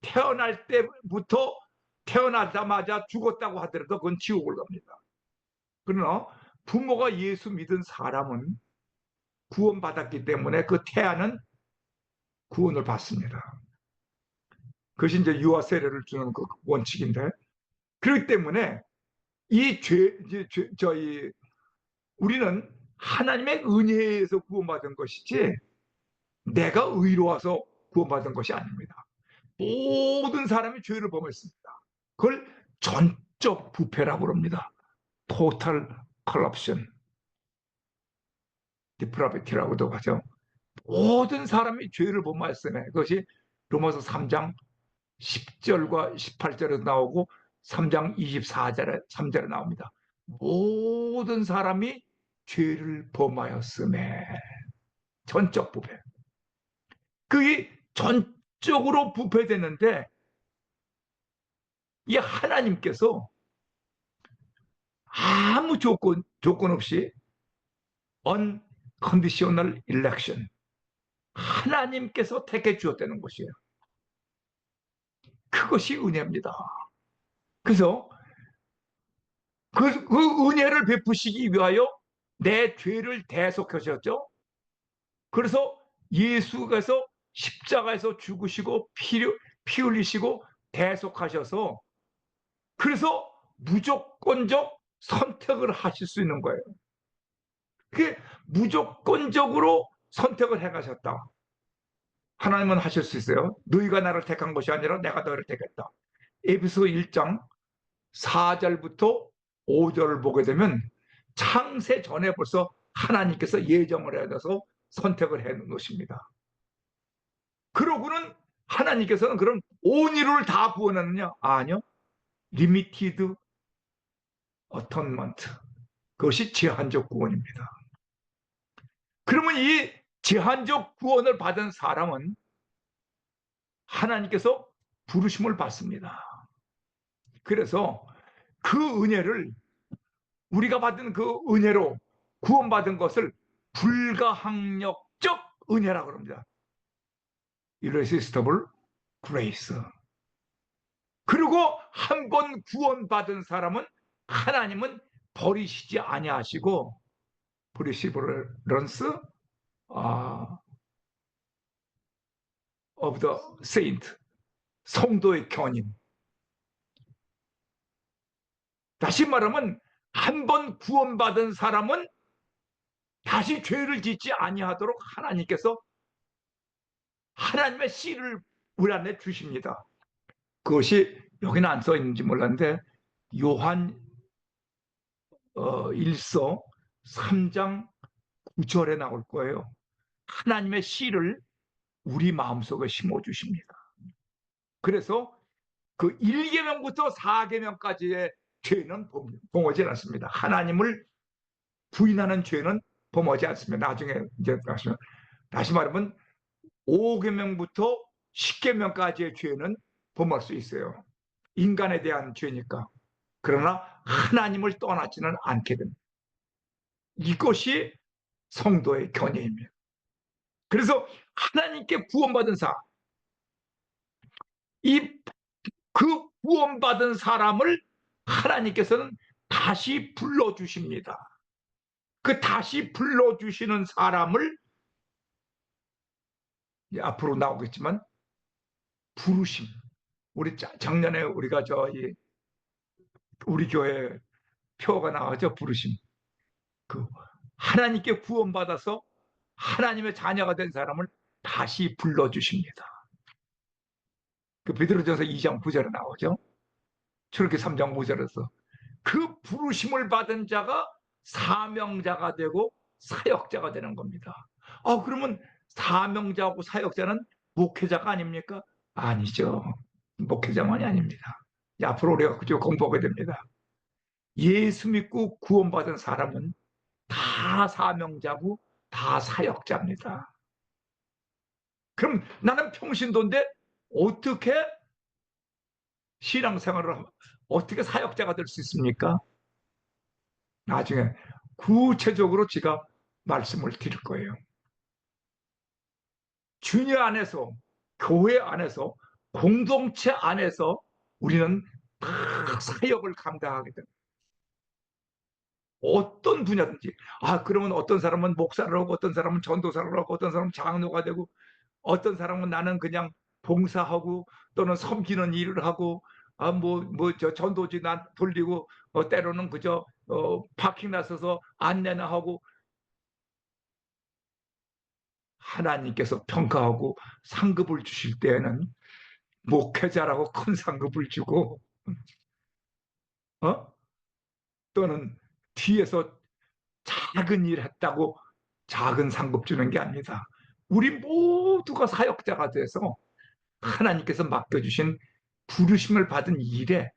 태어날 때부터 태어나자마자 죽었다고 하더라도 그건 지옥을 갑니다. 그러나 부모가 예수 믿은 사람은 구원받았기 때문에 그 태아는 구원을 받습니다. 그것이 이제 유아 세례를 주는 그 원칙인데, 그렇기 때문에 저희 우리는 하나님의 은혜에서 구원받은 것이지 내가 의로워서 구원받은 것이 아닙니다. 모든 사람이 죄를 범했습니다. 그걸 전적 부패라고 합니다. 토탈 컬럽션. 디프라비티라고도 하죠. 모든 사람이 죄를 범하였으며, 그것이 로마서 3장 10절과 18절에도 나오고 3장 24절에 3절에 나옵니다. 모든 사람이 죄를 범하였음에, 전적 부패. 그게 전적으로 부패되는데, 이 하나님께서 아무 조건 없이 unconditional election, 하나님께서 택해 주었다는 것이에요. 그것이 은혜입니다. 그래서 그 은혜를 베푸시기 위하여 내 죄를 대속하셨죠. 그래서 예수께서 십자가에서 죽으시고 피 흘리시고 대속하셔서, 그래서 무조건적 선택을 하실 수 있는 거예요. 그게 무조건적으로 선택을 해가셨다. 하나님은 하실 수 있어요. 너희가 나를 택한 것이 아니라 내가 너희를 택했다. 에베소 1장 4절부터 5절을 보게 되면 창세 전에 벌써 하나님께서 예정을 해서 선택을 해 놓으십니다. 그러고는 하나님께서는 그럼 온 인류를 다 구원하느냐? 아니요. 리미티드 어턴먼트. 그것이 제한적 구원입니다. 그러면 이 제한적 구원을 받은 사람은 하나님께서 부르심을 받습니다. 그래서 그 은혜를, 우리가 받은 그 은혜로 구원받은 것을 불가항력적 은혜라고 합니다. irresistible grace. 그리고 한 번 구원받은 사람은 하나님은 버리시지 아니하시고, perseverance of the saint, 성도의 견인. 다시 말하면 한 번 구원받은 사람은 다시 죄를 짓지 아니하도록 하나님께서 하나님의 씨를 우리 안에 주십니다. 그것이 여기는 안 써 있는지 몰랐는데 요한 1서 3장 9절에 나올 거예요. 하나님의 씨를 우리 마음속에 심어주십니다. 그래서 그 1계명부터 4계명까지의 죄는 범하지 않습니다. 하나님을 부인하는 죄는 범하지 않습니다. 나중에 이제 다시 말하면 5계명부터 10계명까지의 죄는 범할 수 있어요. 인간에 대한 죄니까. 그러나 하나님을 떠나지는 않게 됩니다. 이것이 성도의 견해입니다. 그래서 하나님께 구원받은 사람, 그 구원받은 사람을 하나님께서는 다시 불러주십니다. 그 다시 불러주시는 사람을 앞으로 나오겠지만 부르심. 우리 작년에 우리가 우리 교회 표가 나와죠. 부르심. 그 하나님께 구원받아서 하나님의 자녀가 된 사람을 다시 불러주십니다. 그 베드로전서 2장 9절에 나오죠. 출애굽기 3장 5절에서 그 부르심을 받은 자가 사명자가 되고 사역자가 되는 겁니다. 그러면 사명자하고 사역자는 목회자가 아닙니까? 아니죠. 목회자만이 아닙니다. 앞으로 우리가 그저 공부하게 됩니다. 예수 믿고 구원받은 사람은 다 사명자고 다 사역자입니다. 그럼 나는 평신도인데 어떻게 신앙생활을, 어떻게 사역자가 될 수 있습니까? 나중에 구체적으로 제가 말씀을 드릴 거예요. 주님 안에서, 교회 안에서, 공동체 안에서 우리는 다 사역을 감당하게 됩니다. 어떤 분야든지. 그러면 어떤 사람은 목사를 하고, 어떤 사람은 전도사를 하고, 어떤 사람은 장로가 되고, 어떤 사람은 나는 그냥 봉사하고 또는 섬기는 일을 하고, 저 전도지 난 돌리고, 때로는 그저 파킹 나서서 안내나 하고. 하나님께서 평가하고 상급을 주실 때에는 목회자라고 큰 상급을 주고, 또는 뒤에서 작은 일 했다고 작은 상급 주는 게 아닙니다. 우리 모두가 사역자가 돼서 하나님께서 맡겨주신 부르심을 받은 일에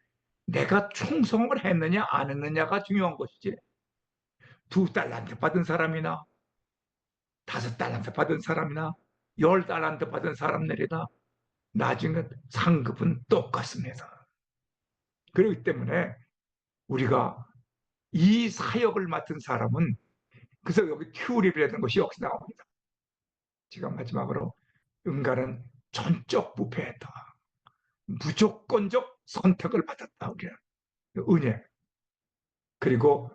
내가 충성을 했느냐 안 했느냐가 중요한 것이지. 2달란트 받은 사람이나 5달란트 받은 사람이나 10달란트 받은 사람들이나 나중에 상급은 똑같습니다. 그렇기 때문에 우리가 이 사역을 맡은 사람은, 그래서 여기 튜립이라는 것이 여기서 나옵니다. 제가 마지막으로, 응가는 전적 부패했다. 무조건적 선택을 받았다. 우리는 은혜. 그리고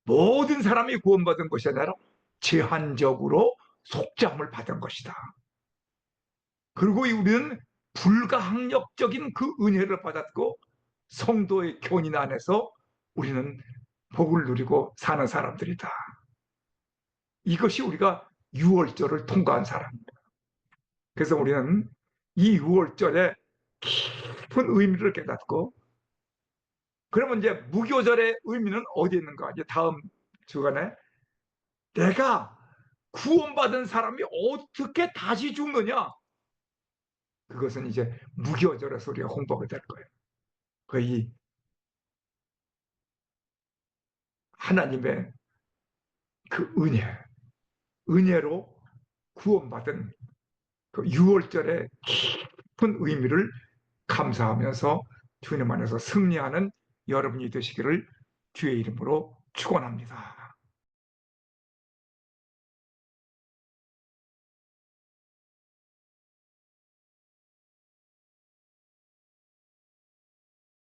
모든 사람이 구원받은 것이 아니라 제한적으로 속죄함을 받은 것이다. 그리고 우리는 불가항력적인 그 은혜를 받았고 성도의 견인 안에서 우리는 복을 누리고 사는 사람들이다. 이것이 우리가 유월절을 통과한 사람입니다. 그래서 우리는 이 유월절에 깊은 의미를 깨닫고, 그러면 이제 무교절의 의미는 어디에 있는가? 이제 다음 주간에 내가 구원받은 사람이 어떻게 다시 죽느냐? 그것은 이제 무교절에서 우리가 공부하게 될 거예요. 거의 하나님의 그 은혜로 구원받은 그 6월절의 깊은 의미를 감사하면서 주님 안에서 승리하는 여러분이 되시기를 주의 이름으로 축원합니다.